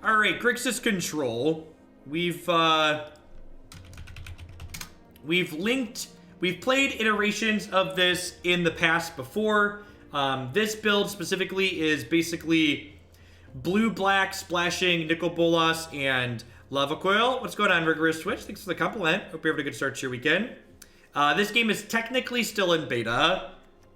All right, Grixis control. We've played iterations of this in the past before. This build specifically is basically blue-black splashing Nicol, Bolas, and Lava Coil. What's going on, Rigorous Switch? Thanks for the compliment. Hope you're having a good start to your weekend. This game is technically still in beta,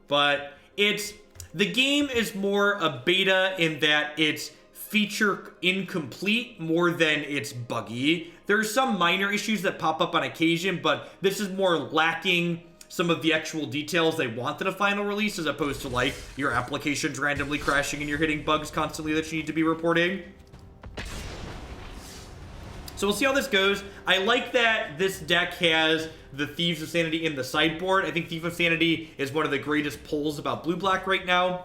but the game is more a beta in that it's feature incomplete more than it's buggy. There's some minor issues that pop up on occasion, but this is more lacking some of the actual details they want in a final release, as opposed to like your applications randomly crashing and you're hitting bugs constantly that you need to be reporting. So we'll see how this goes. I like that this deck has the Thieves of Sanity in the sideboard. I think Thief of Sanity is one of the greatest pulls about blue-black right now,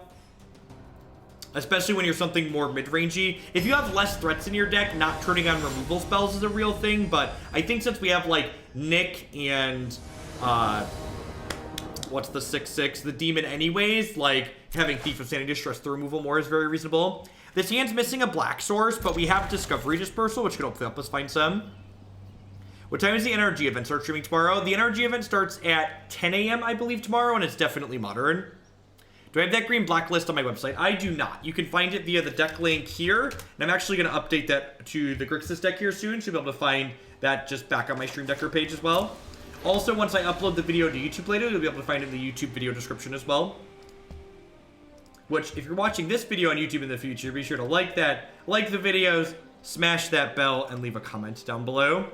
especially when you're something more mid-rangey. If you have less threats in your deck, not turning on removal spells is a real thing, but I think since we have, like, Nick and, what's the 6/6? The Demon anyways, like, having Thief of Sanity stress the removal more is very reasonable. This hand's missing a black source, but we have Discovery Dispersal, which could hopefully help us find some. What time is the NRG event start streaming tomorrow? The NRG event starts at 10 a.m., I believe, tomorrow, and it's definitely modern. Do I have that green blacklist on my website? I do not. You can find it via the deck link here, and I'm actually going to update that to the Grixis deck here soon, so you'll be able to find that just back on my Stream Decker page as well. Also, once I upload the video to YouTube later, you'll be able to find it in the YouTube video description as well. Which, if you're watching this video on YouTube in the future, be sure to like that, like the videos, smash that bell, and leave a comment down below.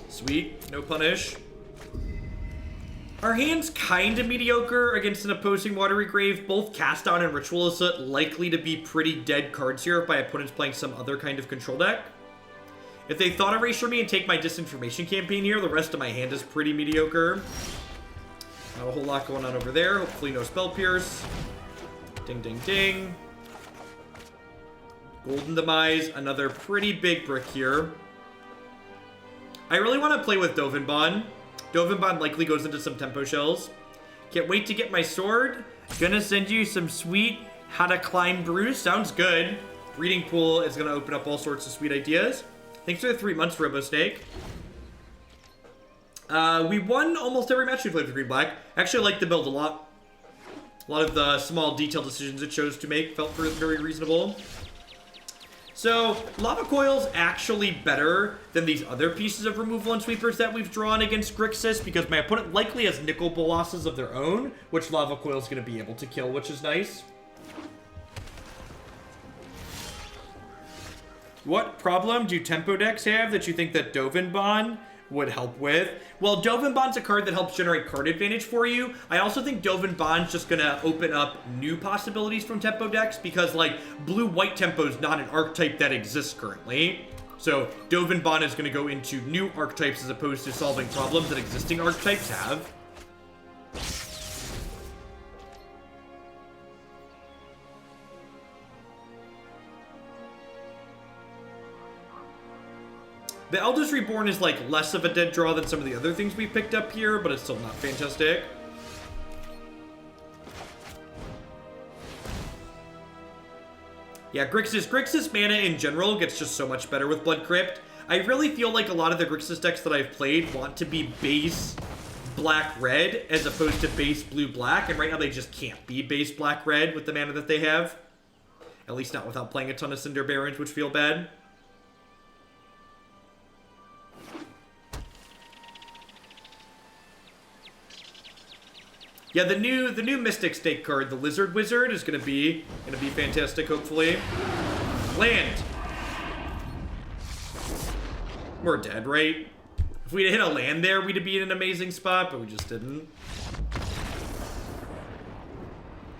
Sweet, no punish. Our hand's kind of mediocre against an opposing Watery Grave. Both Cast Down and Ritual of Soot likely to be pretty dead cards here if my opponent's playing some other kind of control deck. If they Thought Erasure me and take my Disinformation Campaign here, the rest of my hand is pretty mediocre. Not a whole lot going on over there. Hopefully no Spell Pierce. Ding, ding, ding. Golden Demise, another pretty big brick here. I really want to play with Dovinbon. Dovinbon likely goes into some tempo shells. Can't wait to get my sword. Gonna send you some sweet how to climb brews. Sounds good. Breeding pool is gonna open up all sorts of sweet ideas. Thanks for the 3 months, RoboSnake. We won almost every match we played with Green Black. Actually, I like the build a lot. A lot of the small detail decisions it chose to make felt very reasonable. So, Lava Coil's actually better than these other pieces of removal and sweepers that we've drawn against Grixis, because my opponent likely has Nicol Bolas's of their own, which Lava Coil's going to be able to kill, which is nice. What problem do tempo decks have that you think that Dovinbon would help with? Well, Dovinbon's a card that helps generate card advantage for you. I also think Dovinbon's just gonna open up new possibilities from tempo decks, because like blue-white tempo is not an archetype that exists currently. So Dovinbon is gonna go into new archetypes as opposed to solving problems that existing archetypes have. The Eldest Reborn is like less of a dead draw than some of the other things we picked up here, but it's still not fantastic. Yeah, Grixis mana in general gets just so much better with Blood Crypt. I really feel like a lot of the Grixis decks that I've played want to be base black-red as opposed to base blue-black, and right now they just can't be base black-red with the mana that they have. At least not without playing a ton of Cinder Barons, which feel bad. Yeah, the new Mystic Stake card, the Lizard Wizard, is gonna be fantastic, hopefully. Land. We're dead, right? If we'd hit a land there, we'd be in an amazing spot, but we just didn't.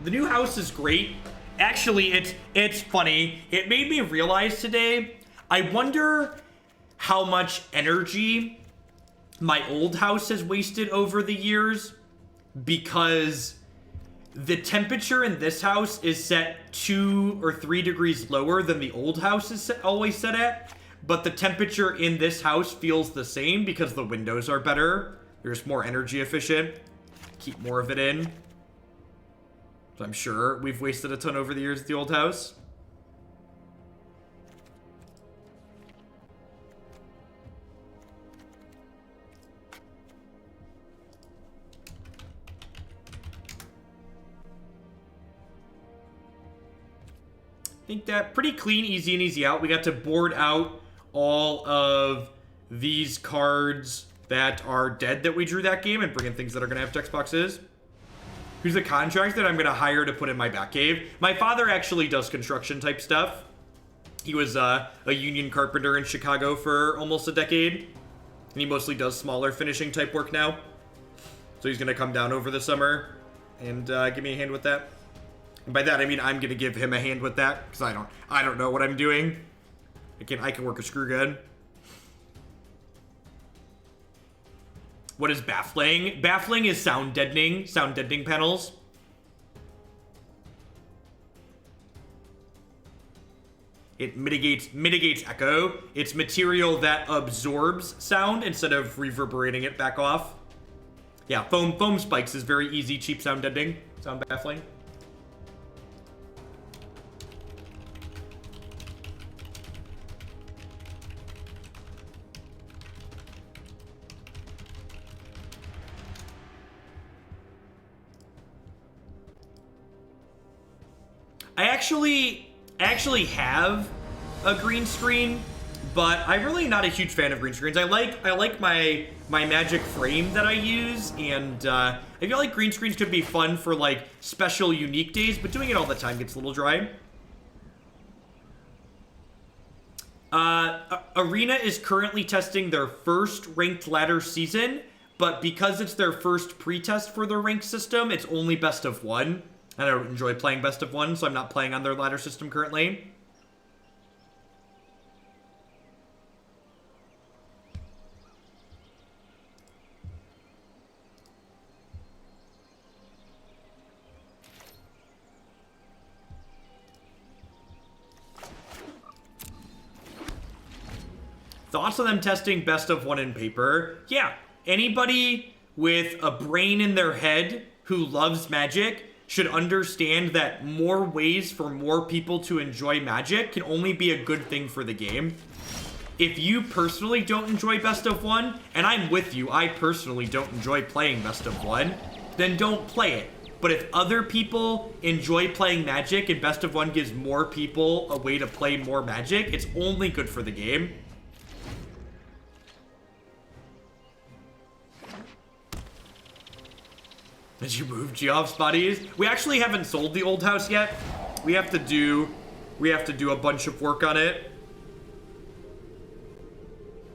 The new house is great. Actually, it's funny. It made me realize today, I wonder how much energy my old house has wasted over the years, because the temperature in this house is set 2 or 3 degrees lower than the old house is always set at. but the temperature in this house feels the same because the windows are better. They're just more energy efficient. Keep more of it in. So I'm sure we've wasted a ton over the years at the old house. I think that pretty clean, easy in, easy out. We got to board out all of these cards that are dead that we drew that game and bring in things that are going to have text boxes. Who's the contract that I'm going to hire to put in my back cave? My father actually does construction type stuff. He was a union carpenter in Chicago for almost a decade. And he mostly does smaller finishing type work now. So he's going to come down over the summer and give me a hand with that. And by that I mean I'm going to give him a hand with that because I don't know what I'm doing. I can work a screw gun. What is baffling? Baffling is sound deadening panels. It mitigates echo. It's material that absorbs sound instead of reverberating it back off. Yeah, foam spikes is very easy, cheap sound deadening, sound baffling. I actually have a green screen, but I'm really not a huge fan of green screens. I like my magic frame that I use, and I feel like green screens could be fun for like special unique days, but doing it all the time gets a little dry. Arena is currently testing their first ranked ladder season, but because it's their first pre-test for their ranked system, it's only best of one. I don't enjoy playing best of one, so I'm not playing on their ladder system currently. Thoughts on them testing best of one in paper? Yeah, anybody with a brain in their head who loves Magic should understand that more ways for more people to enjoy Magic can only be a good thing for the game. If you personally don't enjoy best of one, and I'm with you, I personally don't enjoy playing best of one, then don't play it. But if other people enjoy playing Magic and best of one gives more people a way to play more Magic, it's only good for the game. Did you move Geoff's bodies? We actually haven't sold the old house yet. We have to do a bunch of work on it.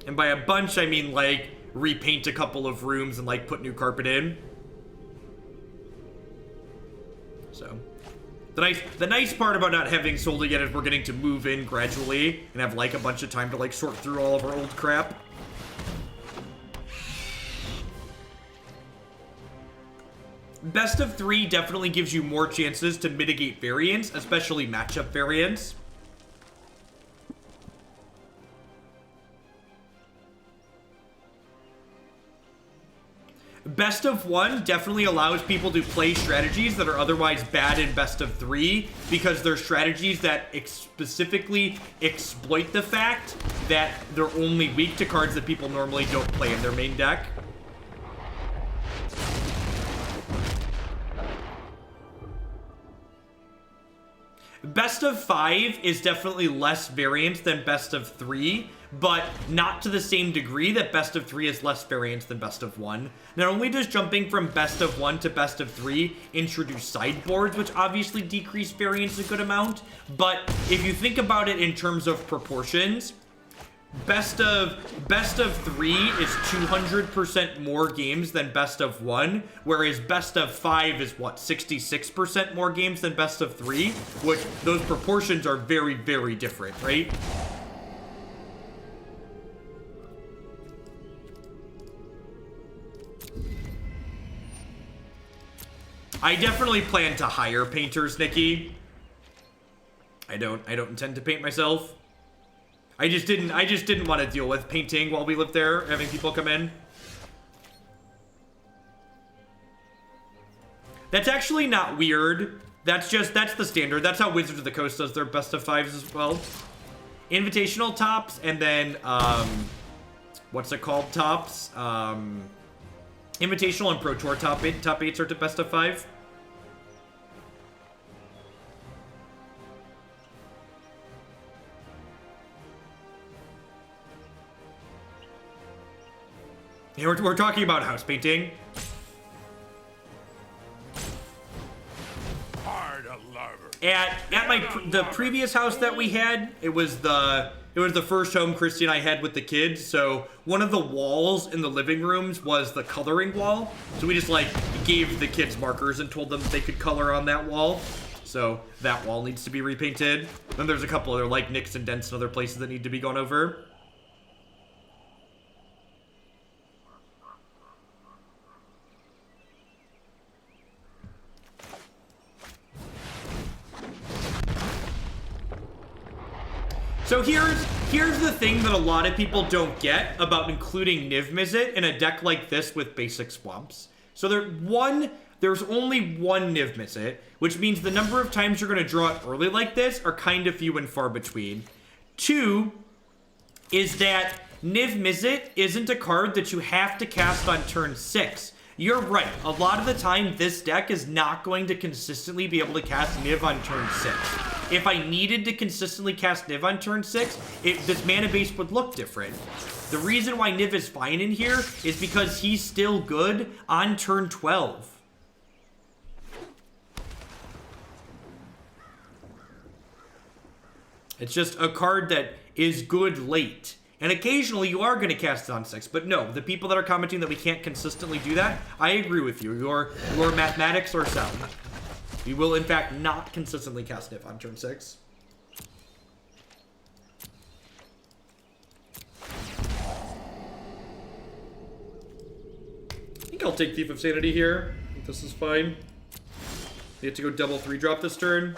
And by a bunch, I mean like repaint a couple of rooms and like put new carpet in. So the nice part about not having sold it yet is we're getting to move in gradually and have like a bunch of time to like sort through all of our old crap. Best of 3 definitely gives you more chances to mitigate variance, especially matchup variance. Best of 1 definitely allows people to play strategies that are otherwise bad in best of 3 because they're strategies that specifically exploit the fact that they're only weak to cards that people normally don't play in their main deck. Best of 5 is definitely less variance than best of 3, but not to the same degree that best of 3 is less variance than best of 1. Not only does jumping from best of 1 to best of 3 introduce sideboards, which obviously decrease variance a good amount, but if you think about it in terms of proportions, Best of 3 is 200% more games than best of 1, whereas best of 5 is what, 66% more games than best of 3, which those proportions are very, very different, right? I definitely plan to hire painters, Nikki. I don't intend to paint myself. I just didn't want to deal with painting while we lived there, having people come in. That's actually not weird. That's the standard. That's how Wizards of the Coast does their best of fives as well. Invitational tops, and then, what's it called? Tops. Invitational and Pro Tour top 8s are to best of 5. Yeah, we're talking about house painting. At the previous house that we had, it was the first home Christy and I had with the kids. So one of the walls in the living rooms was the coloring wall. So we just like gave the kids markers and told them they could color on that wall. So that wall needs to be repainted. Then there's a couple other like nicks and dents and other places that need to be gone over. So here's the thing that a lot of people don't get about including Niv Mizzet in a deck like this with basic swamps. So there's only one Niv Mizzet, which means the number of times you're going to draw it early like this are kind of few and far between. 2 is that Niv Mizzet isn't a card that you have to cast on turn 6. You're right. A lot of the time, this deck is not going to consistently be able to cast Niv on turn 6. If I needed to consistently cast Niv on turn 6, this mana base would look different. The reason why Niv is fine in here is because he's still good on turn 12. It's just a card that is good late. And occasionally you are going to cast it on 6. But no, the people that are commenting that we can't consistently do that, I agree with you. Your mathematics are sound. We will, in fact, not consistently cast Niv on turn 6. I think I'll take Thief of Sanity here. I think this is fine. We have to go double 3-drop this turn.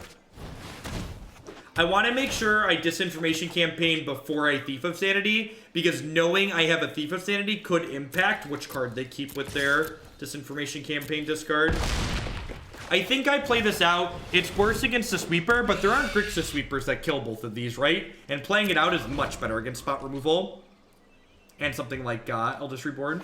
I want to make sure I Disinformation Campaign before I Thief of Sanity, because knowing I have a Thief of Sanity could impact which card they keep with their Disinformation Campaign discard. I think I play this out. It's worse against the sweeper, but there aren't Grixis sweepers that kill both of these, right? And playing it out is much better against spot removal. And something like Eldest Reborn.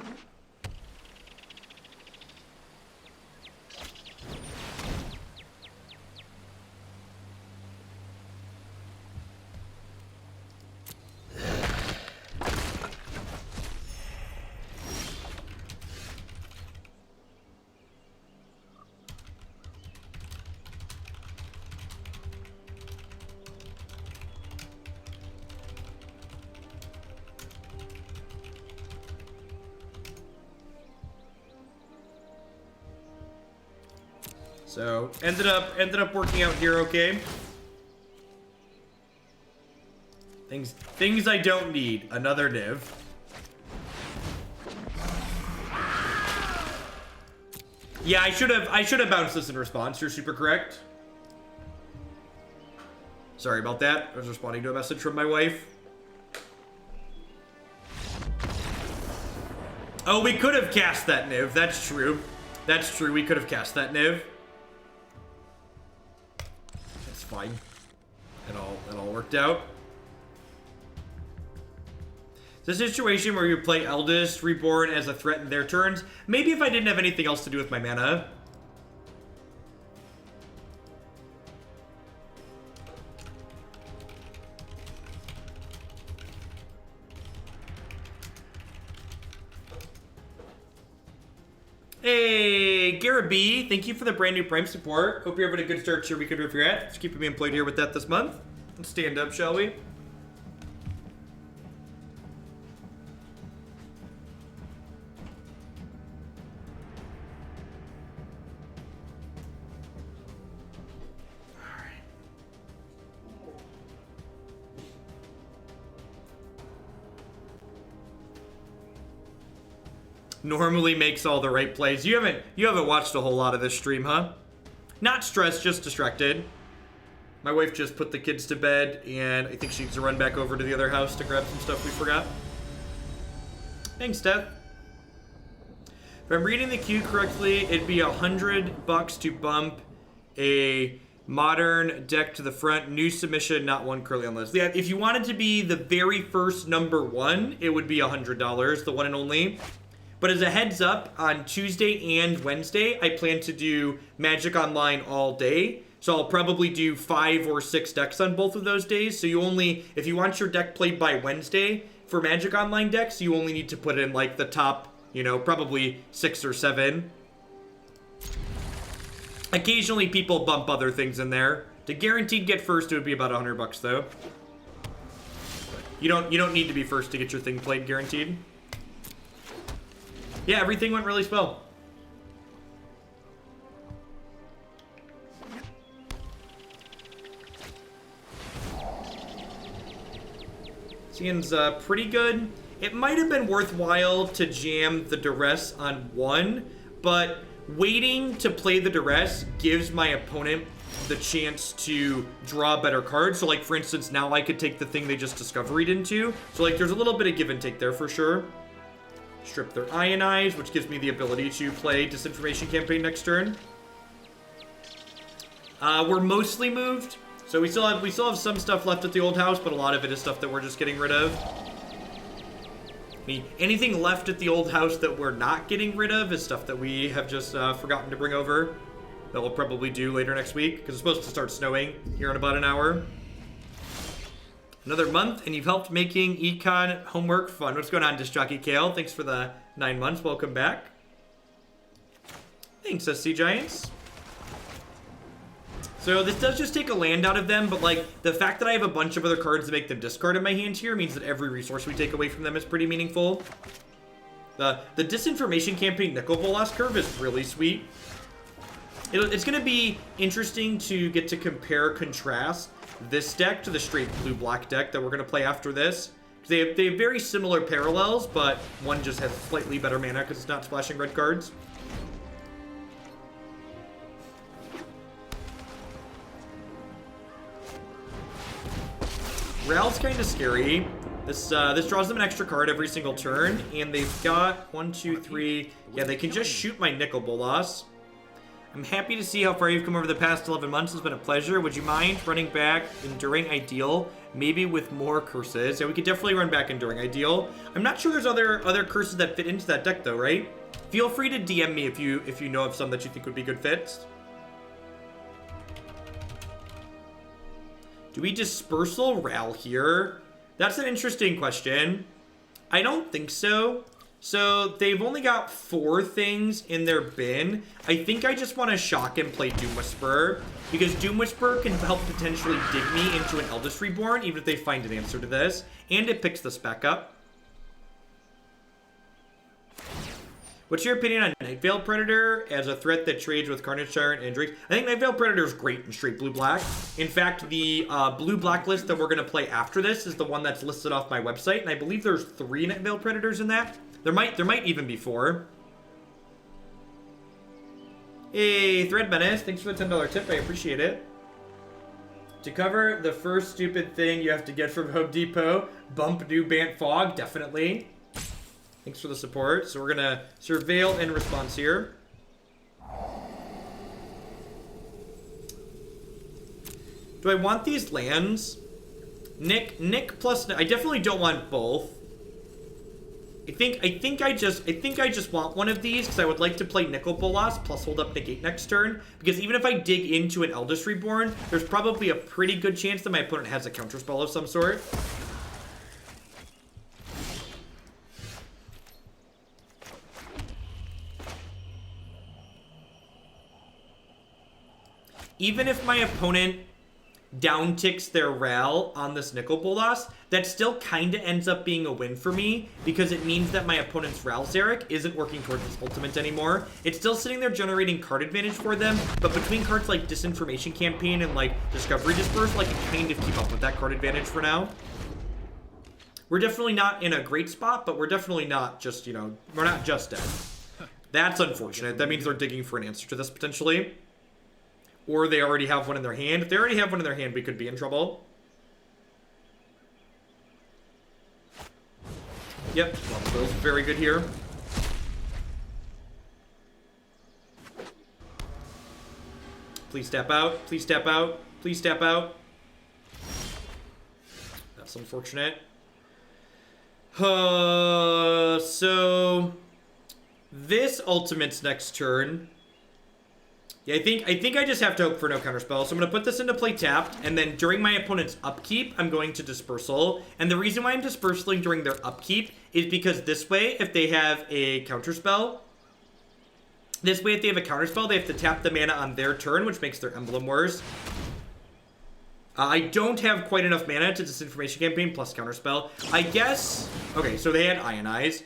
So ended up working out here okay. Things I don't need. Another Niv. Yeah, I should have bounced this in response. You're super correct. Sorry about that. I was responding to a message from my wife. Oh, we could have cast that Niv. That's true. That's true. We could have cast that Niv. That's fine. It all worked out. It's a situation where you play Eldest Reborn as a threat in their turns. Maybe if I didn't have anything else to do with my mana. Hey, Garrett B, thank you for the brand new Prime support. Hope you're having a good start to your weekend wherever you're at. Just keeping me employed here with that this month. Let's stand up, shall we? Normally makes all the right plays. You haven't watched a whole lot of this stream, huh? Not stressed, just distracted. My wife just put the kids to bed, and I think she needs to run back over to the other house to grab some stuff we forgot. Thanks, Steph. If I'm reading the queue correctly, it'd be $100 to bump a modern deck to the front. New submission, not one currently on the list. Yeah, if you wanted to be the very first number one, it would be $100, the one and only. But as a heads up, on Tuesday and Wednesday, I plan to do Magic Online all day. So I'll probably do 5 or 6 decks on both of those days. So you only, if you want your deck played by Wednesday for Magic Online decks, you only need to put in like the top, you know, probably 6 or 7. Occasionally people bump other things in there. To guaranteed get first, it would be about $100 though. You don't need to be first to get your thing played guaranteed. Yeah, everything went really well. Seems pretty good. It might have been worthwhile to jam the duress on 1, but waiting to play the duress gives my opponent the chance to draw better cards. So like for instance, now I could take the thing they just discoveried into. So like there's a little bit of give and take there for sure. Strip their Ionize, which gives me the ability to play Disinformation Campaign next turn. We're mostly moved. So we still have some stuff left at the old house, but a lot of it is stuff that we're just getting rid of. I mean, anything left at the old house that we're not getting rid of is stuff that we have just forgotten to bring over. That we'll probably do later next week, because it's supposed to start snowing here in about an hour. Another month, and you've helped making econ homework fun. What's going on, Disc Jockey Kale? Thanks for the 9 months. Welcome back. Thanks, SC Giants. So this does just take a land out of them, but like the fact that I have a bunch of other cards that make them discard in my hand here means that every resource we take away from them is pretty meaningful. The Disinformation Campaign Nicol Bolas curve is really sweet. It's going to be interesting to get to compare, contrast this deck to the straight blue-black deck that we're going to play after this. They have very similar parallels, but one just has slightly better mana because it's not splashing red cards. Ral's kind of scary. This draws them an extra card every single turn, and they've got 1, 2, 3. Yeah, they can just shoot my Nicol Bolas. I'm happy to see how far you've come over the past 11 months. It's been a pleasure. Would you mind running back Enduring Ideal, maybe with more curses? Yeah, we could definitely run back Enduring Ideal. I'm not sure there's other curses that fit into that deck though, right? Feel free to DM me if you know of some that you think would be good fits. Do we Dispersal Ral here? That's an interesting question. I don't think so. So they've only got 4 things in their bin. I think I just want to shock and play Doom Whisperer, because Doom Whisperer can help potentially dig me into an Eldest Reborn, even if they find an answer to this. And it picks this back up. What's your opinion on Night Veil Predator as a threat that trades with Carnage Tyrant and Drake? I think Night Veil Predator is great in straight blue-black. In fact, the blue-black list that we're going to play after this is the one that's listed off my website, and I believe there's 3 Night Veil Predators in that. There might even be 4. Hey, Thread Menace, thanks for the $10 tip. I appreciate it. To cover the first stupid thing you have to get from Home Depot, bump new Bant Fog, definitely. Thanks for the support. So we're gonna surveil in response here. Do I want these lands? Nick plus I definitely don't want both. I think I just want one of these because I would like to play Nicol Bolas plus hold up negate next turn, because even if I dig into an Eldest Reborn, there's probably a pretty good chance that my opponent has a counterspell of some sort. Even if my opponent downticks their Ral on this Nicol Bolas, that still kind of ends up being a win for me, because it means that my opponent's Ral Zarek isn't working towards his ultimate anymore. It's still sitting there generating card advantage for them, but between cards like Disinformation Campaign and like Discovery Dispersal, I can kind of keep up with that card advantage for now. We're definitely not in a great spot, but we're definitely not just, you know, we're not just dead. That's unfortunate. That means they're digging for an answer to this potentially. or they already have one in their hand. If they already have one in their hand, we could be in trouble. Yep, Lava Coil's very good here. Please step out. Please step out. Please step out. That's unfortunate. So this ultimate's next turn. Yeah, I think I just have to hope for no counterspell. So I'm gonna put this into play tapped, and then during my opponent's upkeep, I'm going to Dispersal. And the reason why I'm dispersaling during their upkeep is because this way, if they have a counterspell, they have to tap the mana on their turn, which makes their emblem worse. I don't have quite enough mana to Disinformation Campaign plus Counterspell. I guess... Okay, so they had Ionize.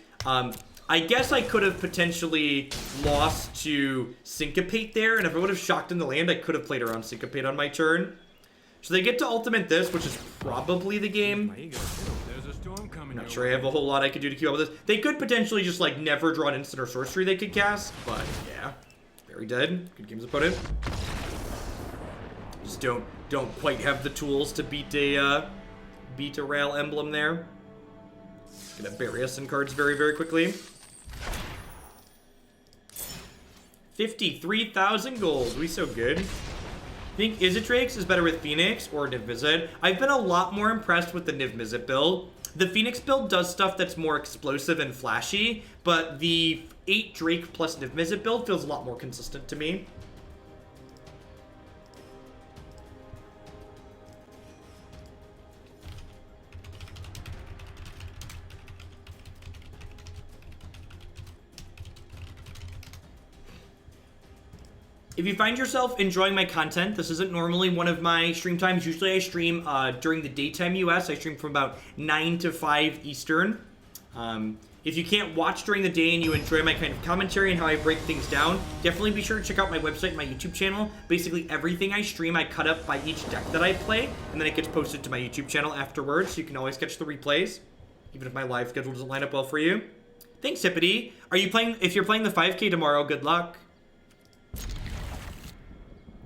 I guess I could have potentially lost to Syncopate there, and if I would have shocked in the land, I could have played around Syncopate on my turn. So they get to ultimate this, which is probably the game. I'm not sure I have a whole lot I could do to keep up with this. They could potentially just, like, never draw an instant or sorcery they could cast, but yeah. Very dead. Good game's opponent. Just don't quite have the tools to beat a Rail emblem there. Gonna bury us in cards very, very quickly. 53,000 gold. We so good. I think Izzet is better with Phoenix or Niv Mizzet. I've been a lot more impressed with the Niv Mizzet build. The Phoenix build does stuff that's more explosive and flashy, but the 8 Drake plus Niv Mizzet build feels a lot more consistent to me. If you find yourself enjoying my content, this isn't normally one of my stream times. Usually I stream during the daytime US. I stream from about 9 to 5 Eastern. If you can't watch during the day and you enjoy my kind of commentary and how I break things down, definitely be sure to check out my website and my YouTube channel. Basically everything I stream, I cut up by each deck that I play, and then it gets posted to my YouTube channel afterwards, so you can always catch the replays, even if my live schedule doesn't line up well for you. Thanks, Hippity. If you're playing the 5K tomorrow, good luck.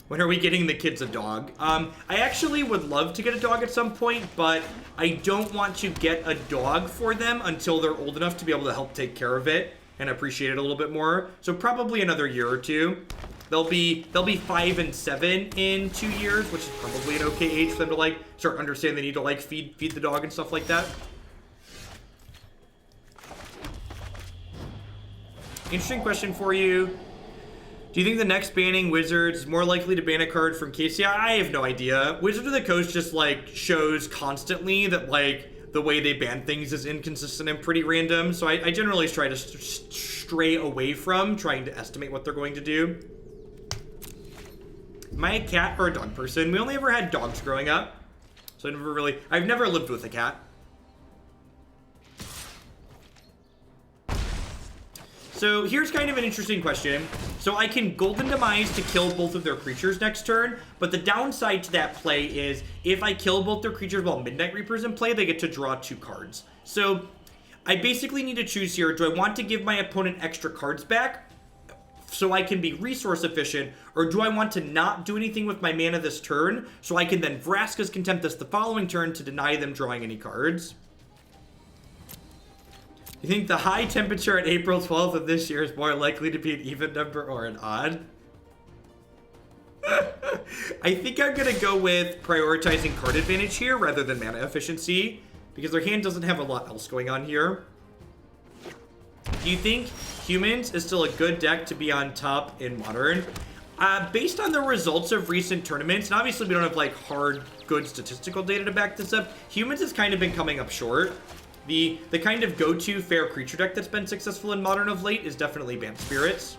When are we getting the kids a dog? I actually would love to get a dog at some point, but I don't want to get a dog for them until they're old enough to be able to help take care of it and appreciate it a little bit more. So probably another year or two. They'll be 5 and 7 in 2 years, which is probably an okay age for them to like start understanding they need to like feed the dog and stuff like that. Interesting question for you. Do you think the next banning Wizards is more likely to ban a card from KCI? I have no idea. Wizards of the Coast just, like, shows constantly that, like, the way they ban things is inconsistent and pretty random. So I generally try to stray away from trying to estimate what they're going to do. Am I a cat or a dog person? We only ever had dogs growing up. So I've never lived with a cat. So here's kind of an interesting question. So I can Golden Demise to kill both of their creatures next turn, but the downside to that play is if I kill both their creatures while Midnight Reaper's in play, they get to draw 2 cards. So I basically need to choose here, do I want to give my opponent extra cards back so I can be resource efficient, or do I want to not do anything with my mana this turn so I can then Vraska's Contempt this the following turn to deny them drawing any cards? You think the high temperature at April 12th of this year is more likely to be an even number or an odd? I think I'm going to go with prioritizing card advantage here rather than mana efficiency, because their hand doesn't have a lot else going on here. Do you think Humans is still a good deck to be on top in Modern? Based on the results of recent tournaments, and obviously we don't have like hard, good statistical data to back this up, Humans has kind of been coming up short. The kind of go-to fair creature deck that's been successful in Modern of late is definitely Bant Spirits.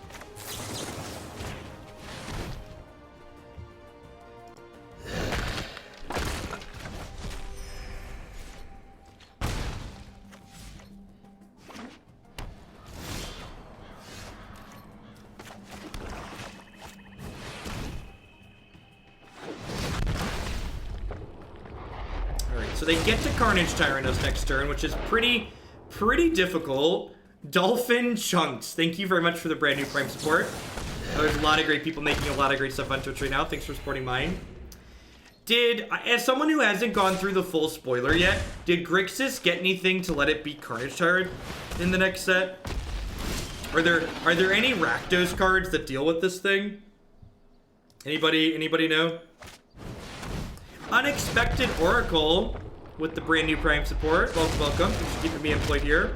So they get to Carnage Tyrant us next turn, which is pretty difficult. Dolphin Chunks, thank you very much for the brand new Prime support. Oh, there's a lot of great people making a lot of great stuff on Twitch right now. Thanks for supporting mine. As someone who hasn't gone through the full spoiler yet, did Grixis get anything to let it beat Carnage Tyrant in the next set? Are there any Rakdos cards that deal with this thing? Anybody know? Unexpected Oracle with the brand new Prime support. Welcome. Thanks for keeping me employed here.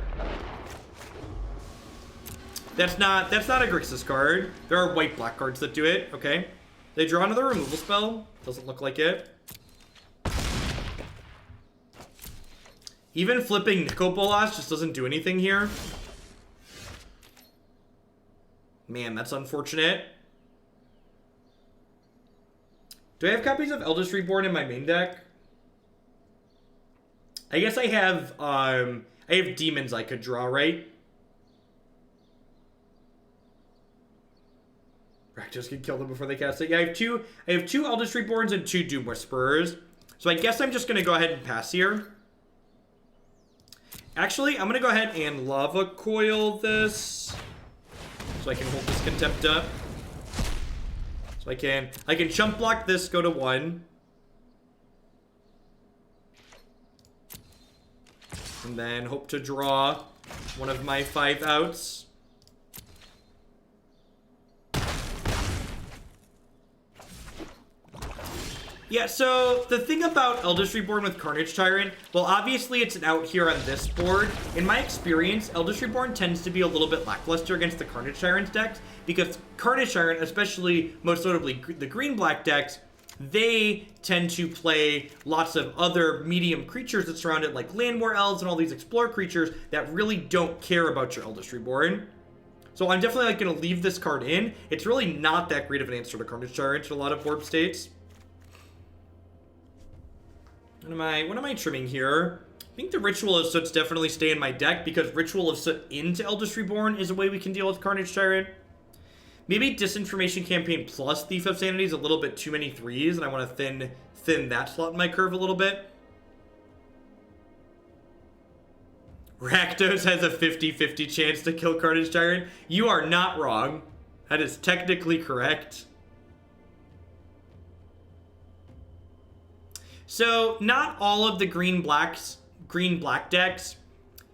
That's not a Grixis card. There are white-black cards that do it. Okay. They draw another removal spell. Doesn't look like it. Even flipping Nicol Bolas just doesn't do anything here. Man, that's unfortunate. Do I have copies of Eldest Reborn in my main deck? I guess I have demons I could draw, right? Rakdos can kill them before they cast it. Yeah, I have two Eldest Reborns and 2 Doom Whisperers. So I guess I'm just gonna go ahead and pass here. Actually, I'm gonna go ahead and Lava Coil this. So I can hold this Contempt up. So I can chump block this, go to 1. And then hope to draw one of my 5 outs. Yeah, so the thing about Eldest Reborn with Carnage Tyrant, well, obviously it's an out here on this board. In my experience, Eldest Reborn tends to be a little bit lackluster against the Carnage Tyrant decks, because Carnage Tyrant, especially most notably the green-black decks, they tend to play lots of other medium creatures that surround it, like Landwar Elves and all these Explorer creatures that really don't care about your Eldest Reborn. So I'm definitely going to leave this card in. It's really not that great of an answer to Carnage Tyrant in a lot of board states. What am I trimming here? I think the Ritual of Soot's definitely stay in my deck, because Ritual of Soot into Eldest Reborn is a way we can deal with Carnage Tyrant. Maybe Disinformation Campaign plus Thief of Sanity is a little bit too many 3s, and I want to thin that slot in my curve a little bit. Rakdos has a 50-50 chance to kill Carnage Tyrant. You are not wrong. That is technically correct. So, not all of the green-black decks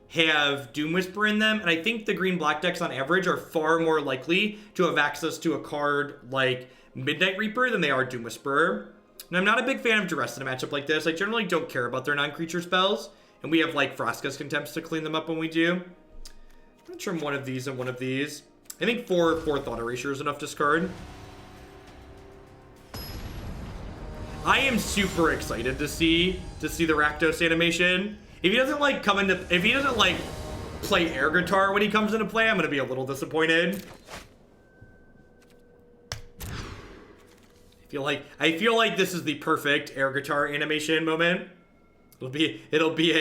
have Doom Whisper in them, and I think the green-black decks on average are far more likely to have access to a card like Midnight Reaper than they are Doom Whisperer. And I'm not a big fan of Duress in a matchup like this. I generally don't care about their non-creature spells, and we have like Vraska's Contempts to clean them up when we do. I'm gonna trim one of these and one of these. I think four Thought Erasure is enough discard. I am super excited to see the Rakdos animation. If he doesn't like play air guitar when he comes into play, I'm gonna be a little disappointed. I feel like this is the perfect air guitar animation moment. It'll be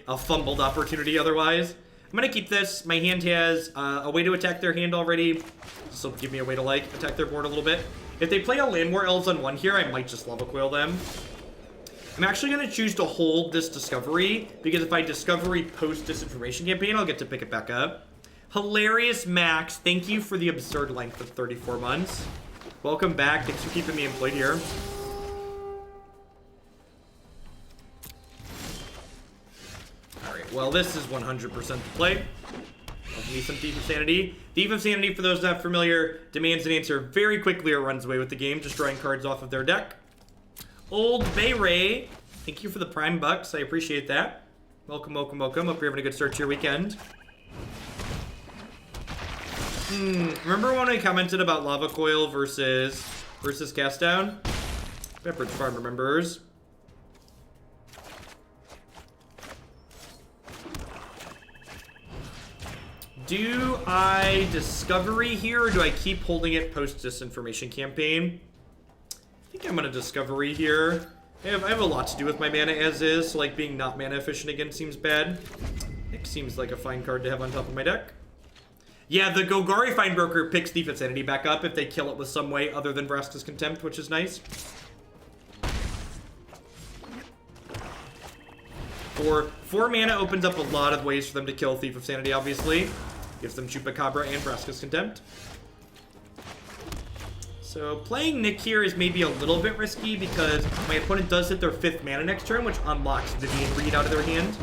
a fumbled opportunity otherwise. I'm gonna keep this. My hand has a way to attack their hand already. This will give me a way to like attack their board a little bit. If they play a Landwar Elves on 1 here, I might just Lava Coil them. I'm actually going to choose to hold this Discovery, because if I Discovery post Disinformation Campaign, I'll get to pick it back up. Hilarious Max, thank you for the absurd length of 34 months. Welcome back. Thanks for keeping me employed here. Alright, well, this is 100% the play. Love me some Thief of Sanity. Thief of Sanity, for those not familiar, demands an answer very quickly or runs away with the game, destroying cards off of their deck. Old Bay Ray, thank you for the Prime Bucks. I appreciate that. Welcome, welcome, welcome. Hope you're having a good start to your weekend. Remember when I commented about Lava Coil versus Cast Down? Pepperidge Farm remembers. Do I Discovery here, or do I keep holding it post-Disinformation Campaign? I think I'm going to Discovery here. I have a lot to do with my mana as is, so like being not mana efficient again seems bad. It seems like a fine card to have on top of my deck. Yeah, the Golgari Finebroker picks Thief of Sanity back up if they kill it with some way other than Vraska's Contempt, which is nice. For 4 mana opens up a lot of ways for them to kill Thief of Sanity, obviously. Gives them Chupacabra and Vraska's Contempt. So playing Nick here is maybe a little bit risky because my opponent does hit their 5th mana next turn, which unlocks Vivian Reed out of their hand.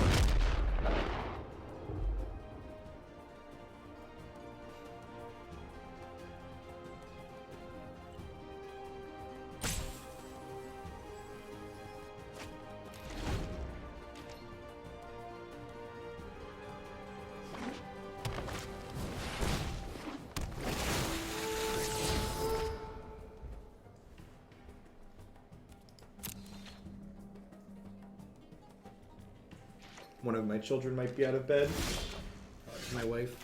One of my children might be out of bed. Oh, it's my wife.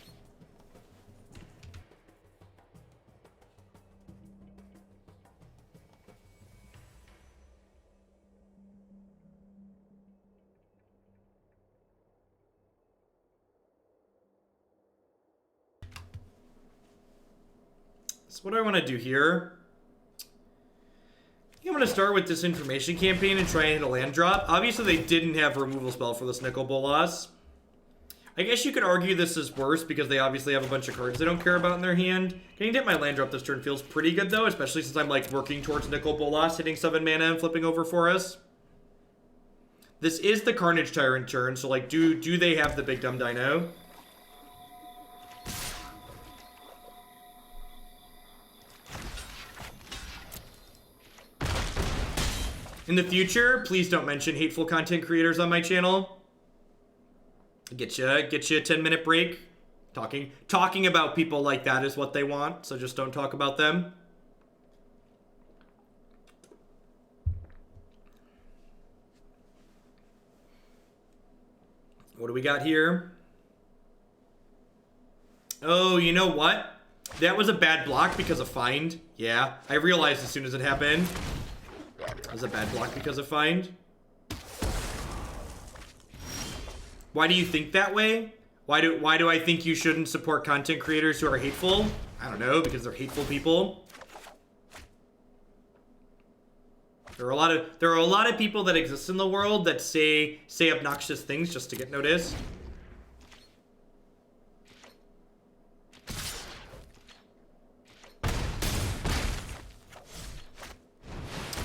So what do I want to do here? I'm going to start with Disinformation Campaign and try and hit a land drop. Obviously, they didn't have a removal spell for this Nicol Bolas. I guess you could argue this is worse because they obviously have a bunch of cards they don't care about in their hand. Getting to hit my land drop this turn feels pretty good, though, especially since I'm, like, working towards Nicol Bolas, hitting 7 mana and flipping over for us. This is the Carnage Tyrant turn, so, like, do they have the big dumb dino? In the future, please don't mention hateful content creators on my channel. Get you a 10-minute break. Talking about people like that is what they want, so just don't talk about them. What do we got here? Oh, you know what? That was a bad block because of Find. Yeah, I realized as soon as it happened. That was a bad block because of Find. Why do you think that way? Why do I think you shouldn't support content creators who are hateful? I don't know, because they're hateful people. There are a lot of people that exist in the world that say obnoxious things just to get noticed.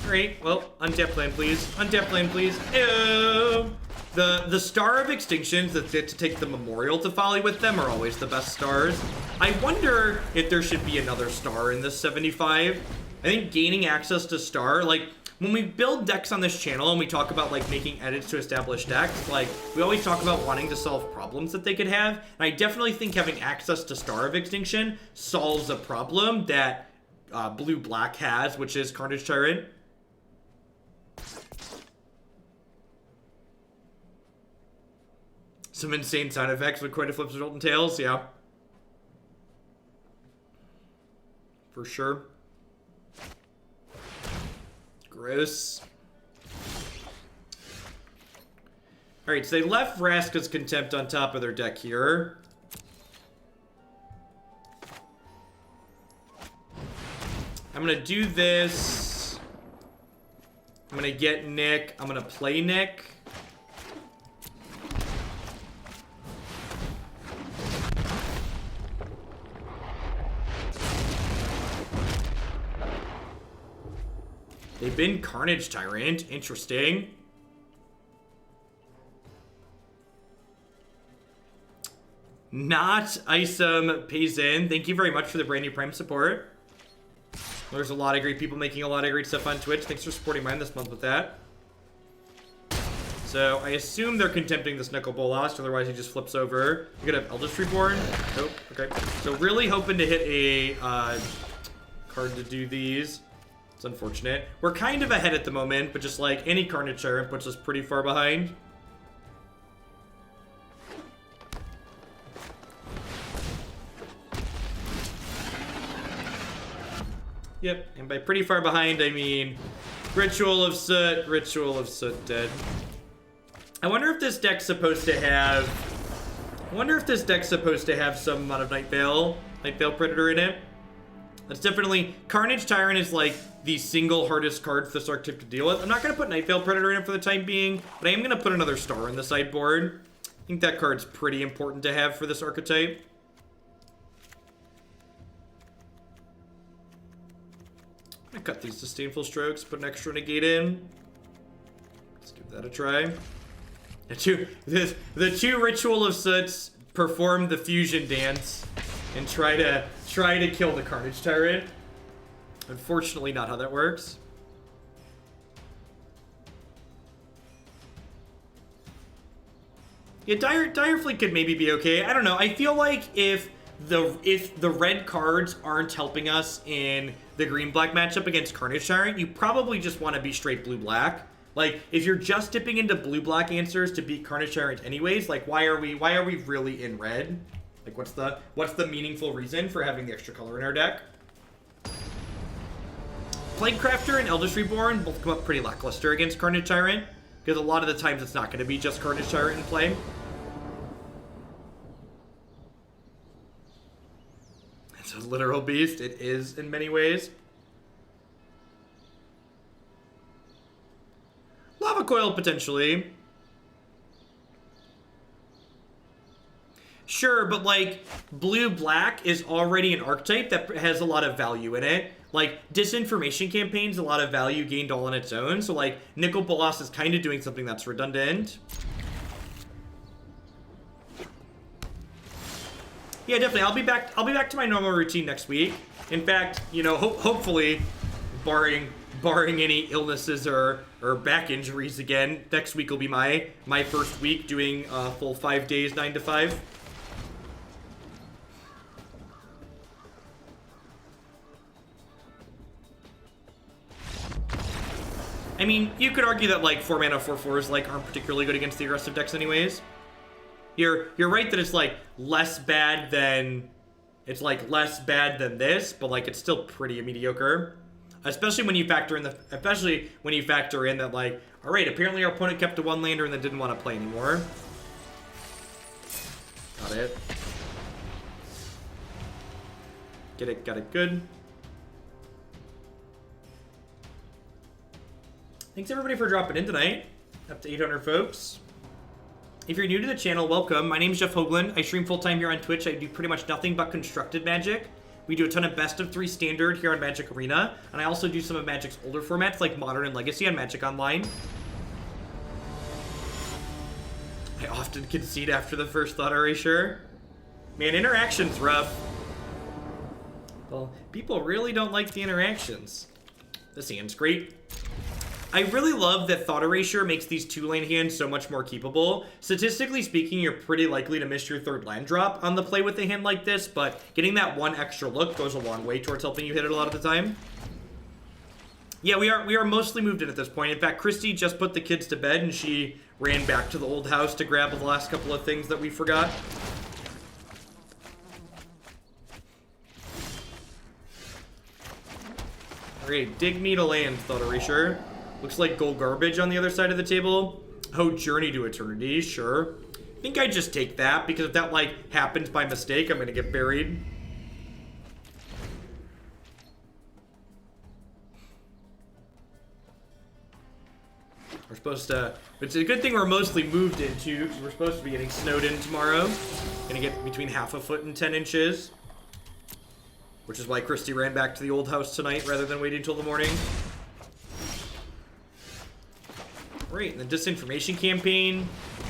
Alright, well, untap land, please. Untap land, please. Ew. The Star of Extinctions that get to take the Memorial to Folly with them are always the best stars. I wonder if there should be another star in this 75. I think gaining access to star, like, when we build decks on this channel and we talk about, like, making edits to established decks, like, we always talk about wanting to solve problems that they could have. And I definitely think having access to Star of Extinction solves a problem that blue-black has, which is Carnage Tyrant. Some insane side effects with quite a flips, result, and tails, yeah. For sure. Gross. Alright, so they left Vraska's Contempt on top of their deck here. I'm gonna do this. I'm gonna get Nick. I'm gonna play Nick. They've been Carnage Tyrant. Interesting. Not Isom pays in. Thank you very much for the brand new Prime support. There's a lot of great people making a lot of great stuff on Twitch. Thanks for supporting mine this month with that. So I assume they're contempting this Nicol Bolas, otherwise he just flips over. You're gonna have Eldest Reborn. Nope. Okay. So really hoping to hit a card to do these. It's unfortunate. We're kind of ahead at the moment, but just like any Carnage Tyrant puts us pretty far behind. Yep, and by pretty far behind, I mean Ritual of Soot, dead. I wonder if this deck's supposed to have... some amount of Night Veil Predator in it. That's definitely... Carnage Tyrant is like the single hardest card for this archetype to deal with. I'm not going to put Night Veil Predator in it for the time being, but I am going to put another star in the sideboard. I think that card's pretty important to have for this archetype. cut these Disdainful Strokes, put an extra negate in. Let's give that a try. The two Ritual of Soots perform the fusion dance and try to kill the Carnage Tyrant. Unfortunately, not how that works. Yeah, Dire Fleet could maybe be okay. I don't know. I feel like if the red cards aren't helping us in the green-black matchup against Carnage Tyrant, you probably just want to be straight blue-black. Like, if you're just dipping into blue-black answers to beat Carnage Tyrant anyways, like, why are we really in red? Like, what's the meaningful reason for having the extra color in our deck? Planecrafter and Eldest Reborn both come up pretty lackluster against Carnage Tyrant, because a lot of the times it's not going to be just Carnage Tyrant in play. It's a literal beast. It is in many ways. Lava Coil, potentially. Sure, but, like, blue-black is already an archetype that has a lot of value in it. Like, Disinformation Campaign's a lot of value gained all on its own. So, like, Nicol Bolas is kind of doing something that's redundant. Yeah, definitely. I'll be back to my normal routine next week. In fact, you know, hopefully, barring any illnesses or back injuries again, next week will be my first week doing full 5 days, 9 to 5. I mean, you could argue that, like, 4-mana 4/4s, like, aren't particularly good against the aggressive decks anyways. You're right that it's, like, less bad than this, but, like, it's still pretty mediocre. Especially when you factor in that, like, all right, apparently our opponent kept a 1-lander and then didn't want to play anymore. Got it. Got it good. Thanks everybody for dropping in tonight. Up to 800 folks. If you're new to the channel, welcome. My name is Jeff Hoagland. I stream full-time here on Twitch. I do pretty much nothing but constructed Magic. We do a ton of best of 3 standard here on Magic Arena, and I also do some of Magic's older formats like Modern and Legacy on Magic Online. I often concede after the first Thought Erasure. Man, interaction's rough. Well, people really don't like the interactions. This hand's great. I really love that Thought Erasure makes these 2-lane hands so much more keepable. Statistically speaking, you're pretty likely to miss your 3rd land drop on the play with a hand like this, but getting that 1 extra look goes a long way towards helping you hit it a lot of the time. Yeah, we are mostly moved in at this point. In fact, Christy just put the kids to bed and she ran back to the old house to grab the last couple of things that we forgot. Alright, dig me to land, Thought Erasure. Looks like gold garbage on the other side of the table. Oh, Journey to Eternity, sure. I think I just take that, because if that, like, happens by mistake, I'm gonna get buried. We're supposed to... It's a good thing we're mostly moved into, because we're supposed to be getting snowed in tomorrow. Gonna get between half a foot and 10 inches. Which is why Christy ran back to the old house tonight, rather than waiting until the morning. Great, and the Disinformation Campaign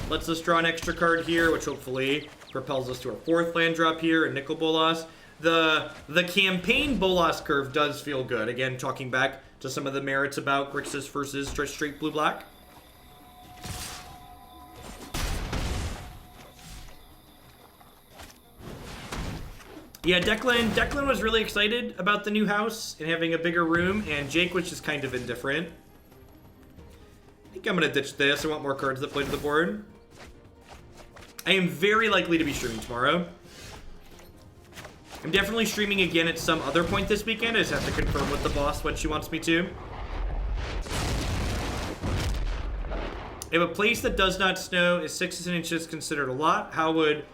lets us draw an extra card here, which hopefully propels us to our 4th land drop here, and Nicol Bolas. The campaign Bolas curve does feel good. Again, talking back to some of the merits about Grixis versus straight blue-black. Yeah, Declan was really excited about the new house and having a bigger room, and Jake was just kind of indifferent. I think I'm going to ditch this. I want more cards that play to the board. I am very likely to be streaming tomorrow. I'm definitely streaming again at some other point this weekend. I just have to confirm with the boss when she wants me to. If a place that does not snow is 6 inches considered a lot, how would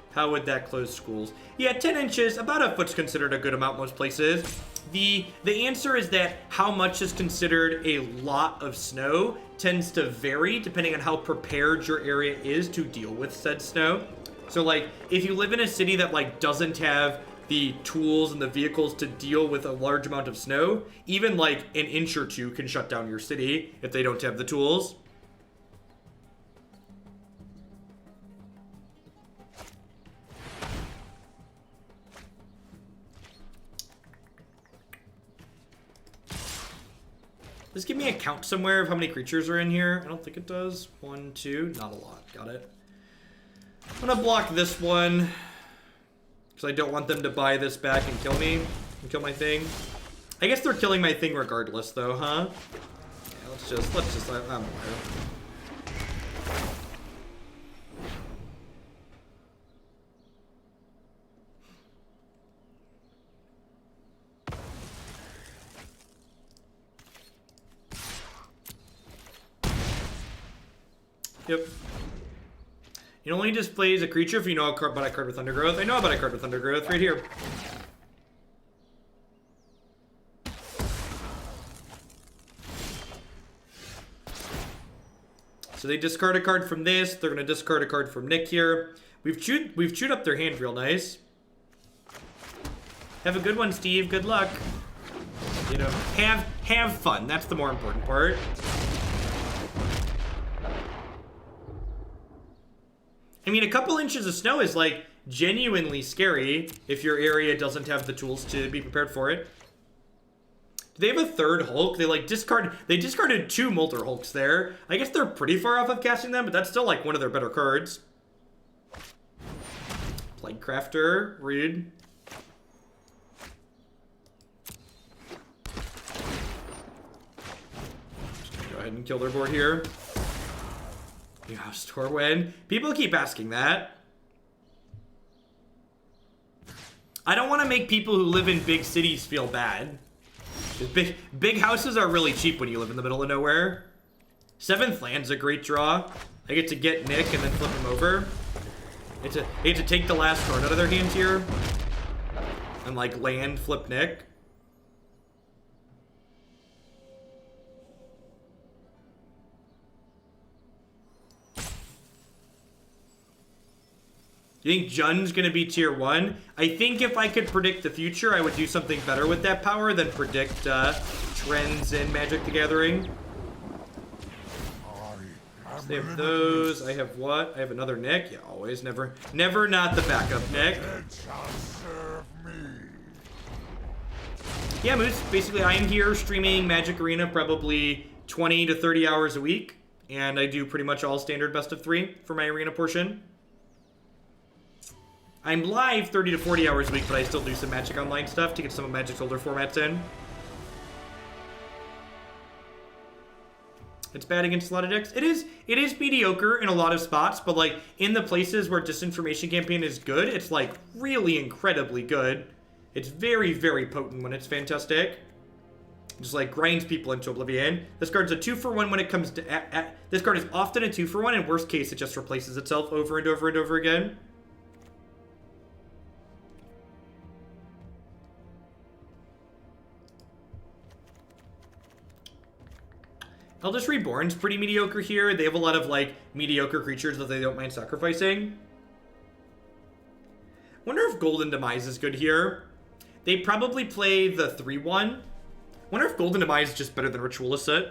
that close schools? Yeah, 10 inches, about a foot's considered a good amount most places. The answer is that how much is considered a lot of snow tends to vary depending on how prepared your area is to deal with said snow. So, like, if you live in a city that, like, doesn't have the tools and the vehicles to deal with a large amount of snow. Even like an inch or two can shut down your city if they don't have the tools. Does this give me a count somewhere of how many creatures are in here? I don't think it does. 1, 2, not a lot. Got it. I'm gonna block this one because I don't want them to buy this back and kill me and kill my thing. I guess they're killing my thing regardless, though, huh? Yeah, let's just. I'm aware. Yep. It only displays a creature if you know about a card with Undergrowth. I know about a card with Undergrowth right here. So they discard a card from this. They're going to discard a card from Nick here. We've chewed up their hand real nice. Have a good one, Steve. Good luck. You know, have fun. That's the more important part. I mean, a couple inches of snow is, like, genuinely scary if your area doesn't have the tools to be prepared for it. Do they have a third Hulk? They discarded 2 Molter Hulks there. I guess they're pretty far off of casting them, but that's still, like, one of their better cards. Plague Crafter, rude. Just gonna go ahead and kill their board here. Yeah, store win. People keep asking that. I don't want to make people who live in big cities feel bad. Big houses are really cheap when you live in the middle of nowhere. 7th land's a great draw. I get to get Nick and then flip him over. I get to take the last card out of their hands here. And like land, flip Nick. You think Jun's gonna be tier 1? I think if I could predict the future, I would do something better with that power than predict trends in Magic the Gathering. So they have those. I have what? I have another Nick. Yeah, always, never not the backup Nick. Yeah, Moose. Basically, I am here streaming Magic Arena probably 20 to 30 hours a week, and I do pretty much all standard best of 3 for my arena portion. I'm live 30 to 40 hours a week, but I still do some Magic Online stuff to get some of Magic's older formats in. It's bad against a lot of decks. It is mediocre in a lot of spots, but like in the places where Disinformation Campaign is good, it's like really incredibly good. It's very, very potent when it's fantastic. Just like grinds people into oblivion. This card's a 2-for-1 when it comes to... this card is often a 2-for-1. In worst case, it just replaces itself over and over and over again. Eldest Reborn's pretty mediocre here. They have a lot of, like, mediocre creatures that they don't mind sacrificing. Wonder if Golden Demise is good here. They probably play the 3-1. Wonder if Golden Demise is just better than Ritual of Soot.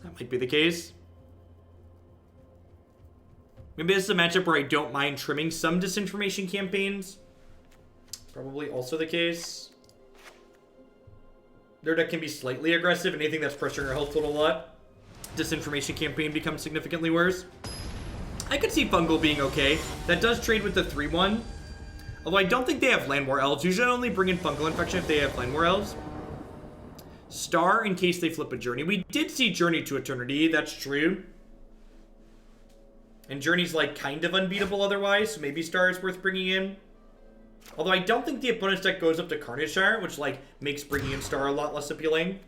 That might be the case. Maybe this is a matchup where I don't mind trimming some Disinformation campaigns. Probably also the case. Their deck can be slightly aggressive, and anything that's pressuring our health total a lot. Disinformation Campaign becomes significantly worse. I could see Fungal being okay. That does trade with the 3-1. Although I don't think they have Land War Elves. Usually I only bring in Fungal Infection if they have Land War Elves. Star in case they flip a Journey. We did see Journey to Eternity, that's true. And Journey's like kind of unbeatable otherwise, so maybe Star is worth bringing in. Although I don't think the opponent's deck goes up to Carnage Shire, which, like, makes bringing in Star a lot less appealing.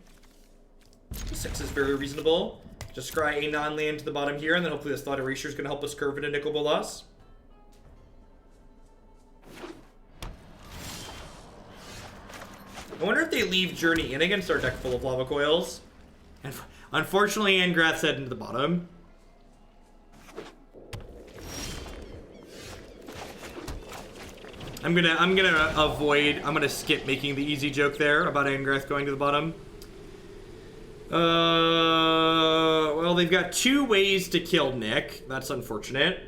6 is very reasonable. Just scry a non-land to the bottom here, and then hopefully this Thought Erasure is going to help us curve into Nicol Bolas. I wonder if they leave Journey in against our deck full of Lava Coils. And unfortunately, Angrath's head into the bottom. I'm gonna skip making the easy joke there about Angrath going to the bottom. Well, they've got 2 ways to kill Nick. That's unfortunate.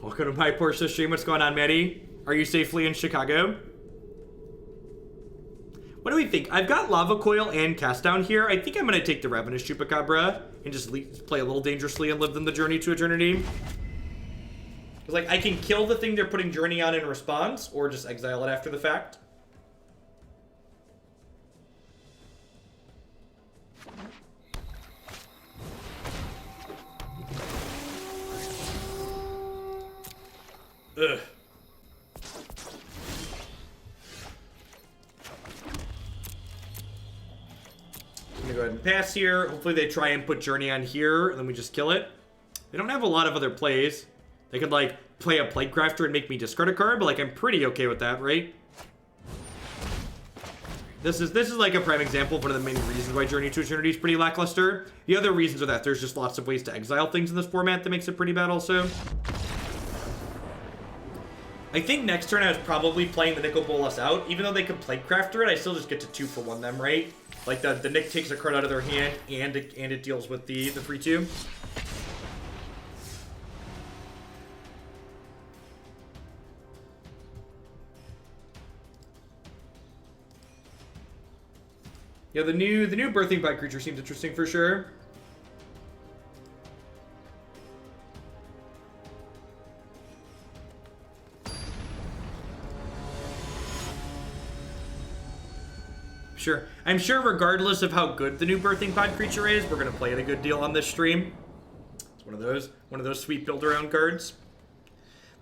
Welcome to my portion of stream. What's going on, Maddie? Are you safely in Chicago? What do we think? I've got Lava Coil and Cast Down here. I think I'm gonna take the Ravenous Chupacabra and just play a little dangerously and live them the Journey to Eternity. It's like, I can kill the thing they're putting Journey on in response, or just exile it after the fact. Ugh. I'm gonna go ahead and pass here. Hopefully they try and put Journey on here, and then we just kill it. They don't have a lot of other plays. They could, like, play a Platecrafter and make me discard a card, but, like, I'm pretty okay with that, right? This is like a prime example of one of the main reasons why Journey to Eternity is pretty lackluster. The other reasons are that there's just lots of ways to exile things in this format that makes it pretty bad also. I think next turn I was probably playing the Nicol Bolas out. Even though they could Platecrafter it, I still just get to 2-for-1 them, right? Like, the Nick takes a card out of their hand, and it deals with the free 2. Yeah, the new Birthing Pod creature seems interesting for sure. Sure. I'm sure regardless of how good the new Birthing Pod creature is, we're gonna play it a good deal on this stream. It's one of those sweet build-around cards.